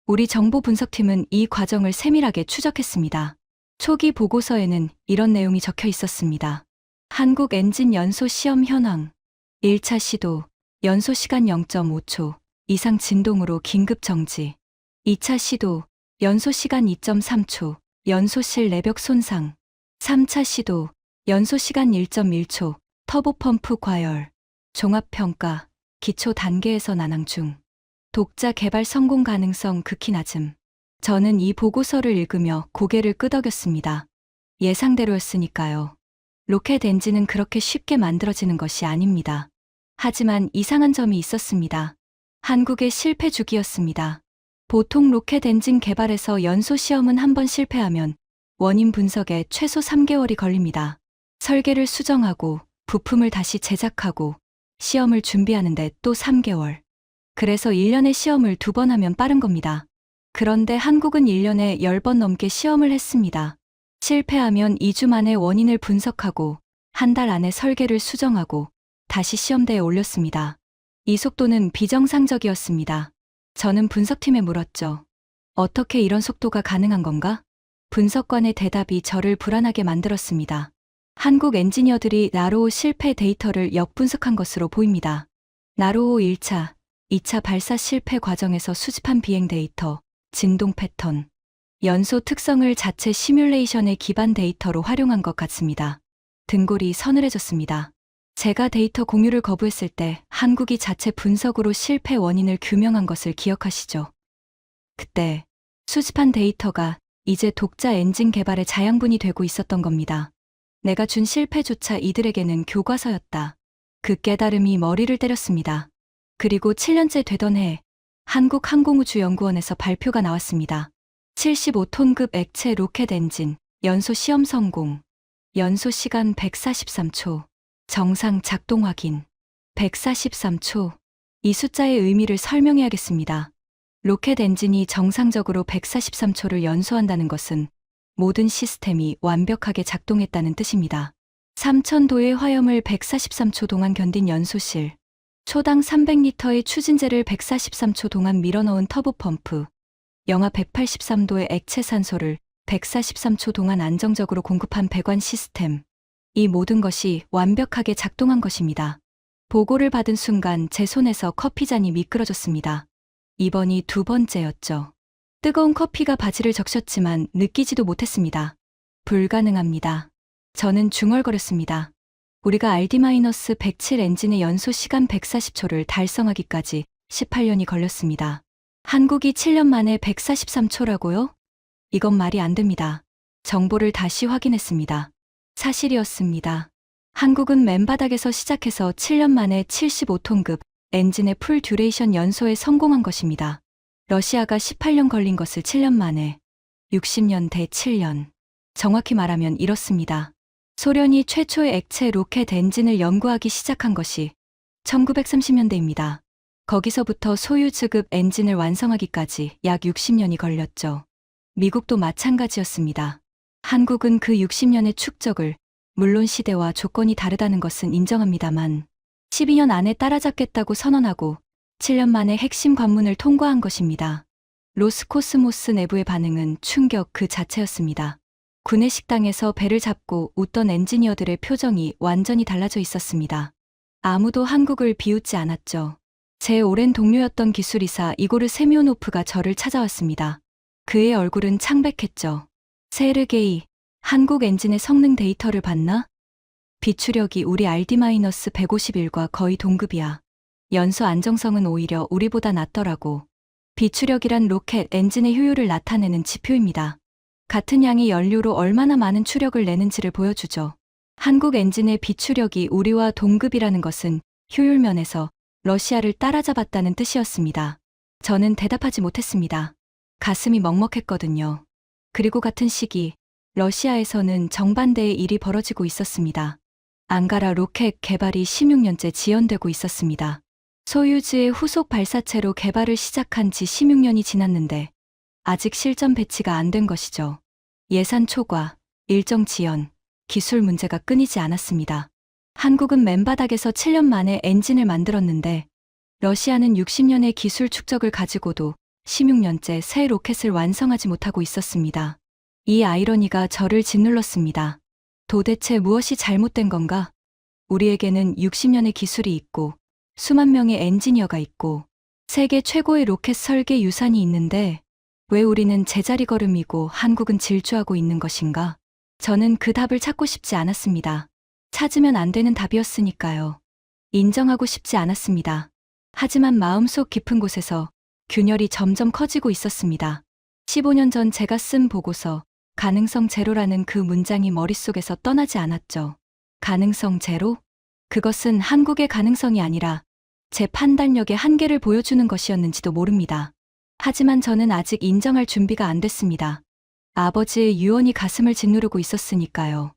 우리 정보 분석팀은 이 과정을 세밀하게 추적했습니다. 초기 보고서에는 이런 내용이 적혀 있었습니다. 한국 엔진 연소 시험 현황. 1차 시도, 연소 시간 0.5초 이상 진동으로 긴급 정지. 2차 시도, 연소 시간 2.3초, 연소실 내벽 손상. 3차 시도, 연소 시간 1.1초, 터보 펌프 과열. 종합평가, 기초 단계에서 난항 중. 독자 개발 성공 가능성 극히 낮음. 저는 이 보고서를 읽으며 고개를 끄덕였습니다. 예상대로였으니까요. 로켓 엔진은 그렇게 쉽게 만들어지는 것이 아닙니다. 하지만 이상한 점이 있었습니다. 한국의 실패 주기였습니다. 보통 로켓 엔진 개발에서 연소 시험은 한 번 실패하면 원인 분석에 최소 3개월이 걸립니다. 설계를 수정하고 부품을 다시 제작하고 시험을 준비하는데 또 3개월. 그래서 1년에 시험을 2번 하면 빠른 겁니다. 그런데 한국은 1년에 10번 넘게 시험을 했습니다. 실패하면 2주 만에 원인을 분석하고 한 달 안에 설계를 수정하고 다시 시험대에 올렸습니다. 이 속도는 비정상적이었습니다. 저는 분석팀에 물었죠. 어떻게 이런 속도가 가능한 건가? 분석관의 대답이 저를 불안하게 만들었습니다. 한국 엔지니어들이 나로호 실패 데이터를 역분석한 것으로 보입니다. 나로호 1차, 2차 발사 실패 과정에서 수집한 비행 데이터, 진동 패턴, 연소 특성을 자체 시뮬레이션의 기반 데이터로 활용한 것 같습니다. 등골이 서늘해졌습니다. 제가 데이터 공유를 거부했을 때 한국이 자체 분석으로 실패 원인을 규명한 것을 기억하시죠? 그때 수집한 데이터가 이제 독자 엔진 개발의 자양분이 되고 있었던 겁니다. 내가 준 실패조차 이들에게는 교과서였다. 그 깨달음이 머리를 때렸습니다. 그리고 7년째 되던 해 한국항공우주연구원에서 발표가 나왔습니다. 75톤급 액체 로켓 엔진, 연소 시험 성공, 연소 시간 143초, 정상 작동 확인, 143초. 이 숫자의 의미를 설명해야겠습니다. 로켓 엔진이 정상적으로 143초를 연소한다는 것은 모든 시스템이 완벽하게 작동했다는 뜻입니다. 3000도의 화염을 143초 동안 견딘 연소실, 초당 300리터의 추진제를 143초 동안 밀어넣은 터보 펌프, 영하 183도의 액체 산소를 143초 동안 안정적으로 공급한 배관 시스템. 이 모든 것이 완벽하게 작동한 것입니다. 보고를 받은 순간 제 손에서 커피잔이 미끄러졌습니다. 이번이 2번째였죠. 뜨거운 커피가 바지를 적셨지만 느끼지도 못했습니다. 불가능합니다. 저는 중얼거렸습니다. 우리가 RD-107 엔진의 연소 시간 140초를 달성하기까지 18년이 걸렸습니다. 한국이 7년 만에 143초라고요? 이건 말이 안 됩니다. 정보를 다시 확인했습니다. 사실이었습니다. 한국은 맨바닥에서 시작해서 7년 만에 75톤급 엔진의 풀 듀레이션 연소에 성공한 것입니다. 러시아가 18년 걸린 것을 7년 만에 60년 대 7년. 정확히 말하면 이렇습니다. 소련이 최초의 액체 로켓 엔진을 연구하기 시작한 것이 1930년대입니다. 거기서부터 소유즈급 엔진을 완성하기까지 약 60년이 걸렸죠. 미국도 마찬가지였습니다. 한국은 그 60년의 축적을 물론 시대와 조건이 다르다는 것은 인정합니다만 12년 안에 따라잡겠다고 선언하고 7년 만에 핵심 관문을 통과한 것입니다. 로스코스모스 내부의 반응은 충격 그 자체였습니다. 구내 식당에서 배를 잡고 웃던 엔지니어들의 표정이 완전히 달라져 있었습니다. 아무도 한국을 비웃지 않았죠. 제 오랜 동료였던 기술이사 이고르 세미오노프가 저를 찾아왔습니다. 그의 얼굴은 창백했죠. 세르게이, 한국 엔진의 성능 데이터를 봤나? 비추력이 우리 RD-151과 거의 동급이야. 연소 안정성은 오히려 우리보다 낫더라고. 비추력이란 로켓 엔진의 효율을 나타내는 지표입니다. 같은 양의 연료로 얼마나 많은 추력을 내는지를 보여주죠. 한국 엔진의 비추력이 우리와 동급이라는 것은 효율 면에서 러시아를 따라잡았다는 뜻이었습니다. 저는 대답하지 못했습니다. 가슴이 먹먹했거든요. 그리고 같은 시기 러시아에서는 정반대의 일이 벌어지고 있었습니다. 앙가라 로켓 개발이 16년째 지연되고 있었습니다. 소유즈의 후속 발사체로 개발을 시작한 지 16년이 지났는데 아직 실전 배치가 안 된 것이죠. 예산 초과, 일정 지연, 기술 문제가 끊이지 않았습니다. 한국은 맨바닥에서 7년 만에 엔진을 만들었는데 러시아는 60년의 기술 축적을 가지고도 16년째 새 로켓을 완성하지 못하고 있었습니다. 이 아이러니가 저를 짓눌렀습니다. 도대체 무엇이 잘못된 건가? 우리에게는 60년의 기술이 있고 수만 명의 엔지니어가 있고 세계 최고의 로켓 설계 유산이 있는데 왜 우리는 제자리 걸음이고 한국은 질주하고 있는 것인가? 저는 그 답을 찾고 싶지 않았습니다. 찾으면 안 되는 답이었으니까요. 인정하고 싶지 않았습니다. 하지만 마음속 깊은 곳에서 균열이 점점 커지고 있었습니다. 15년 전 제가 쓴 보고서 가능성 제로라는 그 문장이 머릿속에서 떠나지 않았죠. 가능성 제로? 그것은 한국의 가능성이 아니라 제 판단력의 한계를 보여주는 것이었는지도 모릅니다. 하지만 저는 아직 인정할 준비가 안 됐습니다. 아버지의 유언이 가슴을 짓누르고 있었으니까요.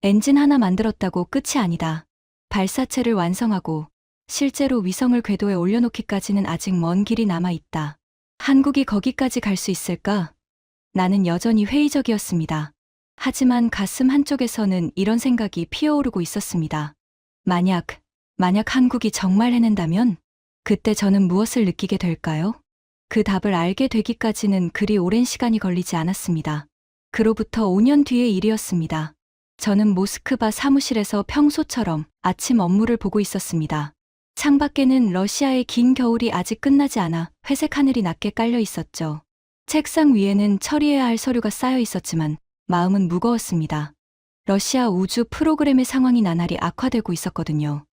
엔진 하나 만들었다고 끝이 아니다. 발사체를 완성하고 실제로 위성을 궤도에 올려놓기까지는 아직 먼 길이 남아있다. 한국이 거기까지 갈 수 있을까? 나는 여전히 회의적이었습니다. 하지만 가슴 한쪽에서는 이런 생각이 피어오르고 있었습니다. 만약 한국이 정말 해낸다면 그때 저는 무엇을 느끼게 될까요? 그 답을 알게 되기까지는 그리 오랜 시간이 걸리지 않았습니다. 그로부터 5년 뒤의 일이었습니다. 저는 모스크바 사무실에서 평소처럼 아침 업무를 보고 있었습니다. 창밖에는 러시아의 긴 겨울이 아직 끝나지 않아 회색 하늘이 낮게 깔려 있었죠. 책상 위에는 처리해야 할 서류가 쌓여 있었지만 마음은 무거웠습니다. 러시아 우주 프로그램의 상황이 나날이 악화되고 있었거든요.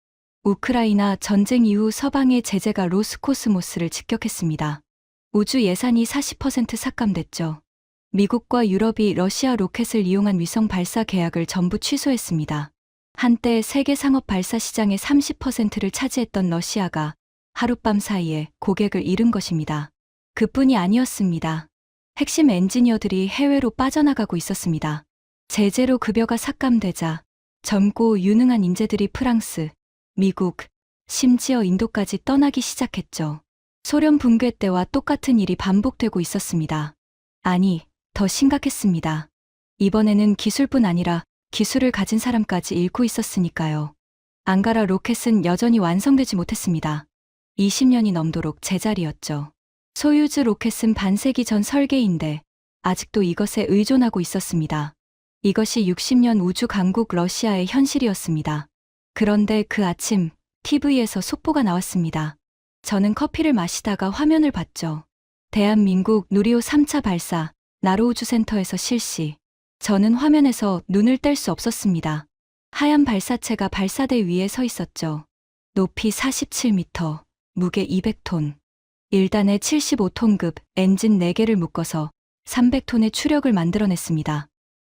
우크라이나 전쟁 이후 서방의 제재가 로스코스모스를 직격했습니다. 우주 예산이 40% 삭감됐죠. 미국과 유럽이 러시아 로켓을 이용한 위성 발사 계약을 전부 취소했습니다. 한때 세계 상업 발사 시장의 30%를 차지했던 러시아가 하룻밤 사이에 고객을 잃은 것입니다. 그뿐이 아니었습니다. 핵심 엔지니어들이 해외로 빠져나가고 있었습니다. 제재로 급여가 삭감되자 젊고 유능한 인재들이 프랑스, 미국, 심지어 인도까지 떠나기 시작했죠. 소련 붕괴 때와 똑같은 일이 반복되고 있었습니다. 아니, 더 심각했습니다. 이번에는 기술뿐 아니라 기술을 가진 사람까지 잃고 있었으니까요. 앙가라 로켓은 여전히 완성되지 못했습니다. 20년이 넘도록 제자리였죠. 소유즈 로켓은 반세기 전 설계인데 아직도 이것에 의존하고 있었습니다. 이것이 60년 우주 강국 러시아의 현실이었습니다. 그런데 그 아침 TV에서 속보가 나왔습니다. 저는 커피를 마시다가 화면을 봤죠. 대한민국 누리호 3차 발사 나로우주센터에서 실시. 저는 화면에서 눈을 뗄 수 없었습니다. 하얀 발사체가 발사대 위에 서 있었죠. 높이 47m, 무게 200톤. 1단에 75톤급 엔진 4개를 묶어서 300톤의 추력을 만들어냈습니다.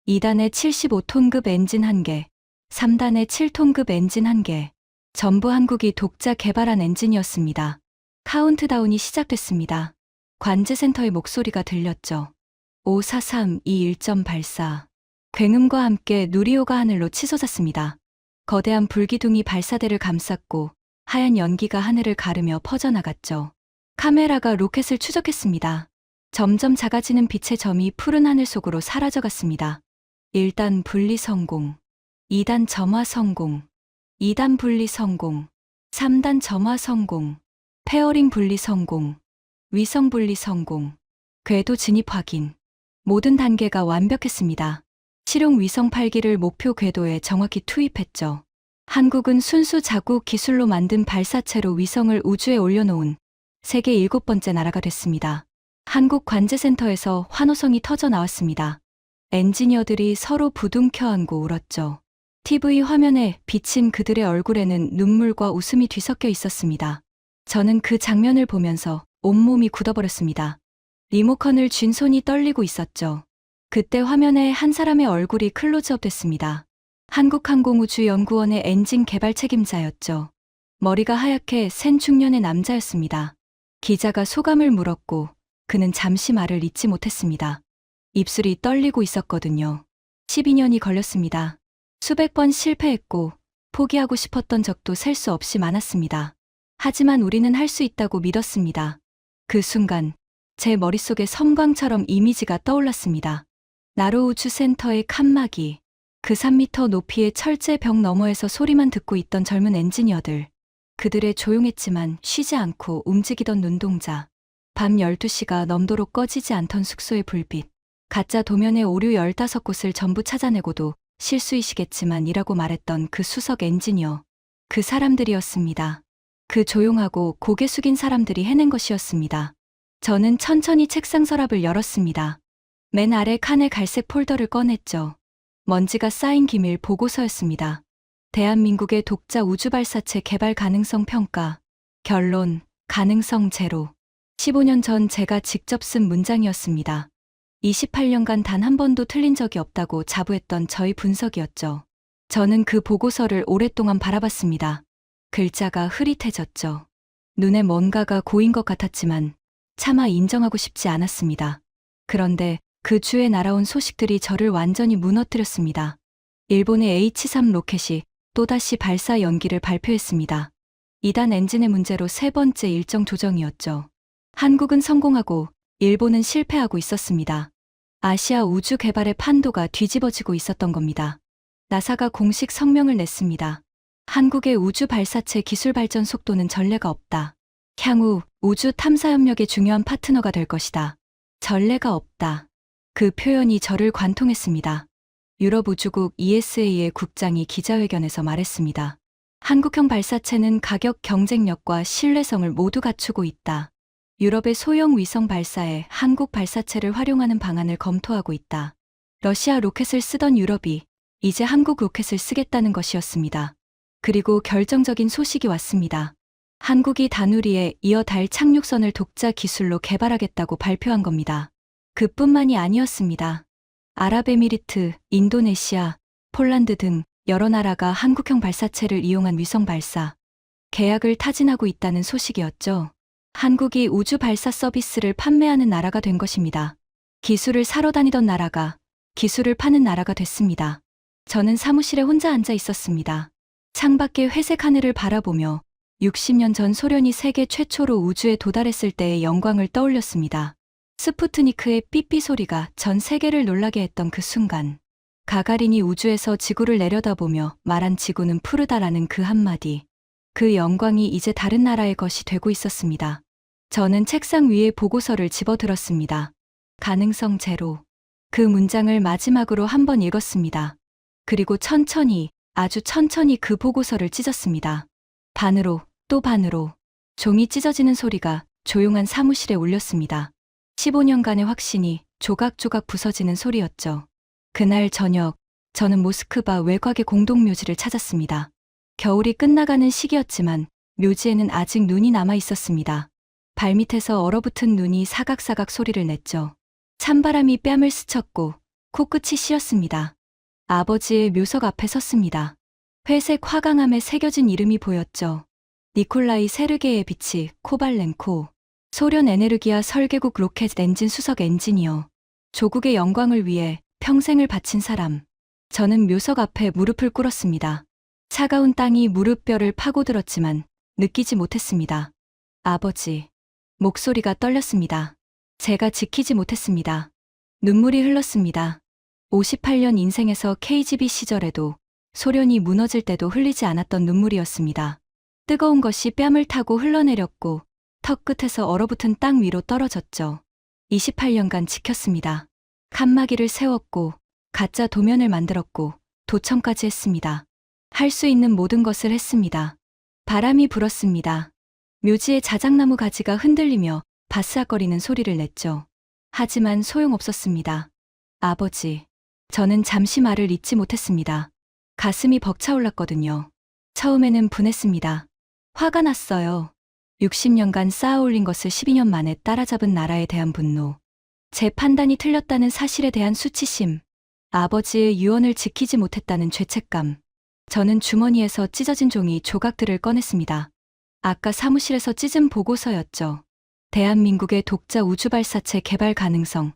2단에 75톤급 엔진 1개, 3단에 7톤급 엔진 1개. 전부 한국이 독자 개발한 엔진이었습니다. 카운트다운이 시작됐습니다. 관제센터의 목소리가 들렸죠. 5, 4, 3, 2, 1점 발사. 굉음과 함께 누리호가 하늘로 치솟았습니다. 거대한 불기둥이 발사대를 감쌌고 하얀 연기가 하늘을 가르며 퍼져나갔죠. 카메라가 로켓을 추적했습니다. 점점 작아지는 빛의 점이 푸른 하늘 속으로 사라져갔습니다. 1단 분리 성공, 2단 점화 성공, 2단 분리 성공, 3단 점화 성공, 페어링 분리 성공, 위성 분리 성공, 궤도 진입 확인. 모든 단계가 완벽했습니다. 실용 위성 8기를 목표 궤도에 정확히 투입했죠. 한국은 순수 자국 기술로 만든 발사체로 위성을 우주에 올려놓은 세계 7번째 나라가 됐습니다. 한국 관제센터에서 환호성이 터져 나왔습니다. 엔지니어들이 서로 부둥켜 안고 울었죠. TV 화면에 비친 그들의 얼굴에는 눈물과 웃음이 뒤섞여 있었습니다. 저는 그 장면을 보면서 온몸이 굳어버렸습니다. 리모컨을 쥔 손이 떨리고 있었죠. 그때 화면에 한 사람의 얼굴이 클로즈업 됐습니다. 한국항공우주연구원의 엔진 개발 책임자였죠. 머리가 하얗게 센 중년의 남자였습니다. 기자가 소감을 물었고 그는 잠시 말을 잇지 못했습니다. 입술이 떨리고 있었거든요. 12년이 걸렸습니다. 수백 번 실패했고 포기하고 싶었던 적도 셀 수 없이 많았습니다. 하지만 우리는 할 수 있다고 믿었습니다. 그 순간 제 머릿속에 섬광처럼 이미지가 떠올랐습니다. 나로우주센터의 칸막이, 그 3m 높이의 철제 벽 너머에서 소리만 듣고 있던 젊은 엔지니어들. 그들의 조용했지만 쉬지 않고 움직이던 눈동자. 밤 12시가 넘도록 꺼지지 않던 숙소의 불빛. 가짜 도면의 오류 15곳을 전부 찾아내고도 실수이시겠지만 이라고 말했던 그 수석 엔지니어. 그 사람들이었습니다. 그 조용하고 고개 숙인 사람들이 해낸 것이었습니다. 저는 천천히 책상 서랍을 열었습니다. 맨 아래 칸의 갈색 폴더를 꺼냈죠. 먼지가 쌓인 기밀 보고서였습니다. 대한민국의 독자 우주발사체 개발 가능성 평가. 결론, 가능성 제로. 15년 전 제가 직접 쓴 문장이었습니다. 28년간 단 한 번도 틀린 적이 없다고 자부했던 저희 분석이었죠. 저는 그 보고서를 오랫동안 바라봤습니다. 글자가 흐릿해졌죠. 눈에 뭔가가 고인 것 같았지만 차마 인정하고 싶지 않았습니다. 그런데 그 주에 날아온 소식들이 저를 완전히 무너뜨렸습니다. 일본의 H3 로켓이 또다시 발사 연기를 발표했습니다. 2단 엔진의 문제로 세 번째 일정 조정이었죠. 한국은 성공하고 일본은 실패하고 있었습니다. 아시아 우주 개발의 판도가 뒤집어지고 있었던 겁니다. 나사가 공식 성명을 냈습니다. 한국의 우주 발사체 기술 발전 속도는 전례가 없다. 향후 우주 탐사 협력의 중요한 파트너가 될 것이다. 전례가 없다. 그 표현이 저를 관통했습니다. 유럽 우주국 ESA의 국장이 기자회견에서 말했습니다. 한국형 발사체는 가격 경쟁력과 신뢰성을 모두 갖추고 있다. 유럽의 소형 위성 발사에 한국 발사체를 활용하는 방안을 검토하고 있다. 러시아 로켓을 쓰던 유럽이 이제 한국 로켓을 쓰겠다는 것이었습니다. 그리고 결정적인 소식이 왔습니다. 한국이 다누리에 이어 달 착륙선을 독자 기술로 개발하겠다고 발표한 겁니다. 그뿐만이 아니었습니다. 아랍에미리트, 인도네시아, 폴란드 등 여러 나라가 한국형 발사체를 이용한 위성 발사 계약을 타진하고 있다는 소식이었죠. 한국이 우주 발사 서비스를 판매하는 나라가 된 것입니다. 기술을 사러 다니던 나라가 기술을 파는 나라가 됐습니다. 저는 사무실에 혼자 앉아 있었습니다. 창밖의 회색 하늘을 바라보며 60년 전 소련이 세계 최초로 우주에 도달했을 때의 영광을 떠올렸습니다. 스푸트니크의 삐삐 소리가 전 세계를 놀라게 했던 그 순간. 가가린이 우주에서 지구를 내려다보며 말한 지구는 푸르다라는 그 한마디. 그 영광이 이제 다른 나라의 것이 되고 있었습니다. 저는 책상 위에 보고서를 집어들었습니다. 가능성 제로. 그 문장을 마지막으로 한 번 읽었습니다. 그리고 천천히, 아주 천천히 그 보고서를 찢었습니다. 반으로, 또 반으로. 종이 찢어지는 소리가 조용한 사무실에 울렸습니다. 15년간의 확신이 조각조각 부서지는 소리였죠. 그날 저녁, 저는 모스크바 외곽의 공동묘지를 찾았습니다. 겨울이 끝나가는 시기였지만 묘지에는 아직 눈이 남아 있었습니다. 발밑에서 얼어붙은 눈이 사각사각 소리를 냈죠. 찬바람이 뺨을 스쳤고 코끝이 시렸습니다. 아버지의 묘석 앞에 섰습니다. 회색 화강암에 새겨진 이름이 보였죠. 니콜라이 세르게의 빛이 코발렌코. 소련 에네르기아 설계국 로켓 엔진 수석 엔지니어. 조국의 영광을 위해 평생을 바친 사람. 저는 묘석 앞에 무릎을 꿇었습니다. 차가운 땅이 무릎뼈를 파고들었지만 느끼지 못했습니다. 아버지. 목소리가 떨렸습니다. 제가 지키지 못했습니다. 눈물이 흘렀습니다. 58년 인생에서 KGB 시절에도 소련이 무너질 때도 흘리지 않았던 눈물이었습니다. 뜨거운 것이 뺨을 타고 흘러내렸고 턱 끝에서 얼어붙은 땅 위로 떨어졌죠. 28년간 지켰습니다. 칸막이를 세웠고 가짜 도면을 만들었고 도청까지 했습니다. 할 수 있는 모든 것을 했습니다. 바람이 불었습니다. 묘지의 자작나무 가지가 흔들리며 바스락거리는 소리를 냈죠. 하지만 소용없었습니다. 아버지. 저는 잠시 말을 잇지 못했습니다. 가슴이 벅차올랐거든요. 처음에는 분했습니다. 화가 났어요. 60년간 쌓아올린 것을 12년 만에 따라잡은 나라에 대한 분노. 제 판단이 틀렸다는 사실에 대한 수치심. 아버지의 유언을 지키지 못했다는 죄책감. 저는 주머니에서 찢어진 종이 조각들을 꺼냈습니다. 아까 사무실에서 찢은 보고서였죠. 대한민국의 독자 우주발사체 개발 가능성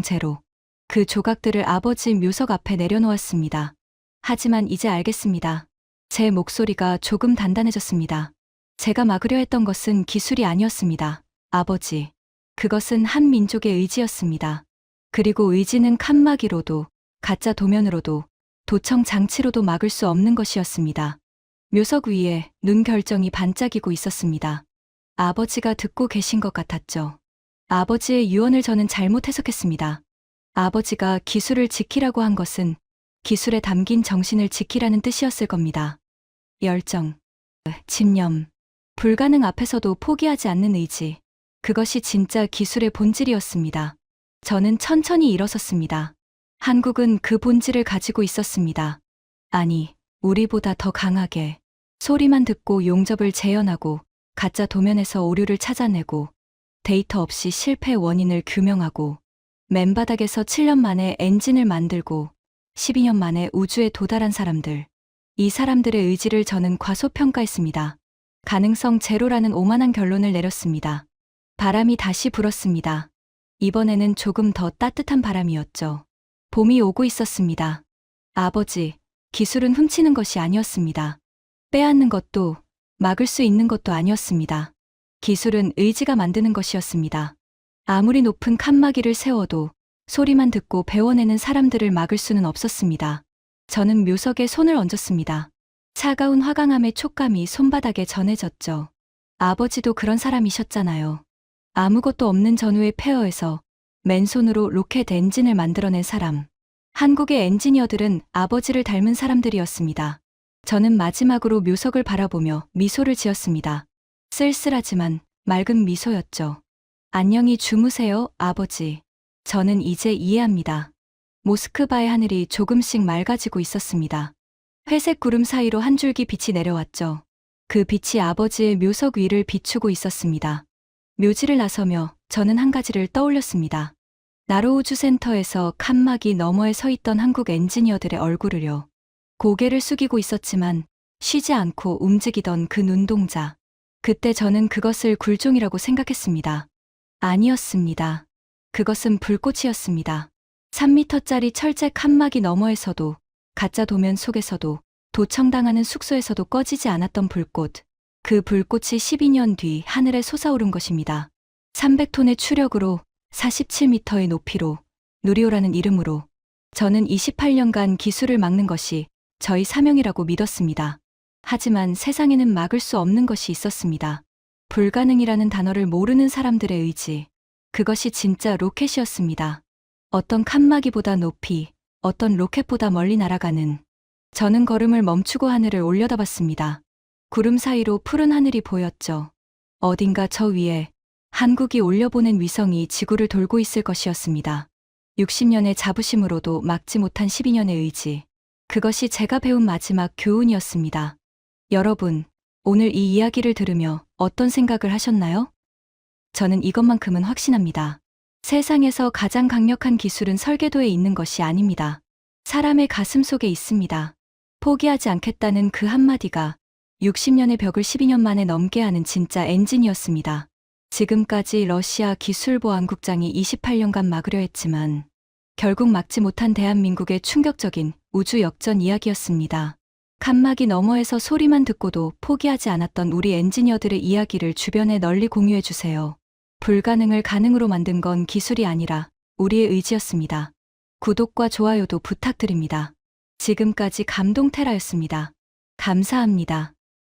제로. 그 조각들을 아버지 묘석 앞에 내려놓았습니다. 하지만 이제 알겠습니다. 제 목소리가 조금 단단해졌습니다. 제가 막으려 했던 것은 기술이 아니었습니다. 아버지. 그것은 한 민족의 의지였습니다. 그리고 의지는 칸막이로도, 가짜 도면으로도, 도청 장치로도 막을 수 없는 것이었습니다. 묘석 위에 눈 결정이 반짝이고 있었습니다. 아버지가 듣고 계신 것 같았죠. 아버지의 유언을 저는 잘못 해석했습니다. 아버지가 기술을 지키라고 한 것은 기술에 담긴 정신을 지키라는 뜻이었을 겁니다. 열정, 집념, 불가능 앞에서도 포기하지 않는 의지. 그것이 진짜 기술의 본질이었습니다. 저는 천천히 일어섰습니다. 한국은 그 본질을 가지고 있었습니다. 아니, 우리보다 더 강하게. 소리만 듣고 용접을 재현하고 가짜 도면에서 오류를 찾아내고 데이터 없이 실패 원인을 규명하고 맨바닥에서 7년 만에 엔진을 만들고 12년 만에 우주에 도달한 사람들. 이 사람들의 의지를 저는 과소평가했습니다. 가능성 제로라는 오만한 결론을 내렸습니다. 바람이 다시 불었습니다. 이번에는 조금 더 따뜻한 바람이었죠. 봄이 오고 있었습니다. 아버지, 기술은 훔치는 것이 아니었습니다. 빼앗는 것도 막을 수 있는 것도 아니었습니다. 기술은 의지가 만드는 것이었습니다. 아무리 높은 칸막이를 세워도 소리만 듣고 배워내는 사람들을 막을 수는 없었습니다. 저는 묘석에 손을 얹었습니다. 차가운 화강암의 촉감이 손바닥에 전해졌죠. 아버지도 그런 사람이셨잖아요. 아무것도 없는 전후의 폐허에서 맨손으로 로켓 엔진을 만들어낸 사람. 한국의 엔지니어들은 아버지를 닮은 사람들이었습니다. 저는 마지막으로 묘석을 바라보며 미소를 지었습니다. 쓸쓸하지만 맑은 미소였죠. 안녕히 주무세요, 아버지. 저는 이제 이해합니다. 모스크바의 하늘이 조금씩 맑아지고 있었습니다. 회색 구름 사이로 한 줄기 빛이 내려왔죠. 그 빛이 아버지의 묘석 위를 비추고 있었습니다. 묘지를 나서며 저는 한 가지를 떠올렸습니다. 나로우주센터에서 칸막이 너머에 서 있던 한국 엔지니어들의 얼굴을요. 고개를 숙이고 있었지만 쉬지 않고 움직이던 그 눈동자. 그때 저는 그것을 굴종이라고 생각했습니다. 아니었습니다. 그것은 불꽃이었습니다. 3미터짜리 철제 칸막이 너머에서도, 가짜 도면 속에서도, 도청당하는 숙소에서도 꺼지지 않았던 불꽃. 그 불꽃이 12년 뒤 하늘에 솟아오른 것입니다. 300톤의 추력으로, 47m의 높이로, 누리호라는 이름으로. 저는 28년간 기술을 막는 것이 저희 사명이라고 믿었습니다. 하지만 세상에는 막을 수 없는 것이 있었습니다. 불가능이라는 단어를 모르는 사람들의 의지. 그것이 진짜 로켓이었습니다. 어떤 칸막이보다 높이, 어떤 로켓보다 멀리 날아가는. 저는 걸음을 멈추고 하늘을 올려다봤습니다. 구름 사이로 푸른 하늘이 보였죠. 어딘가 저 위에 한국이 올려보낸 위성이 지구를 돌고 있을 것이었습니다. 60년의 자부심으로도 막지 못한 12년의 의지. 그것이 제가 배운 마지막 교훈이었습니다. 여러분, 오늘 이 이야기를 들으며 어떤 생각을 하셨나요? 저는 이것만큼은 확신합니다. 세상에서 가장 강력한 기술은 설계도에 있는 것이 아닙니다. 사람의 가슴 속에 있습니다. 포기하지 않겠다는 그 한마디가 60년의 벽을 12년 만에 넘게 하는 진짜 엔진이었습니다. 지금까지 러시아 기술보안국장이 28년간 막으려 했지만 결국 막지 못한 대한민국의 충격적인 우주 역전 이야기였습니다. 칸막이 너머에서 소리만 듣고도 포기하지 않았던 우리 엔지니어들의 이야기를 주변에 널리 공유해주세요. 불가능을 가능으로 만든 건 기술이 아니라 우리의 의지였습니다. 구독과 좋아요도 부탁드립니다. 지금까지 감동테라였습니다. 감사합니다.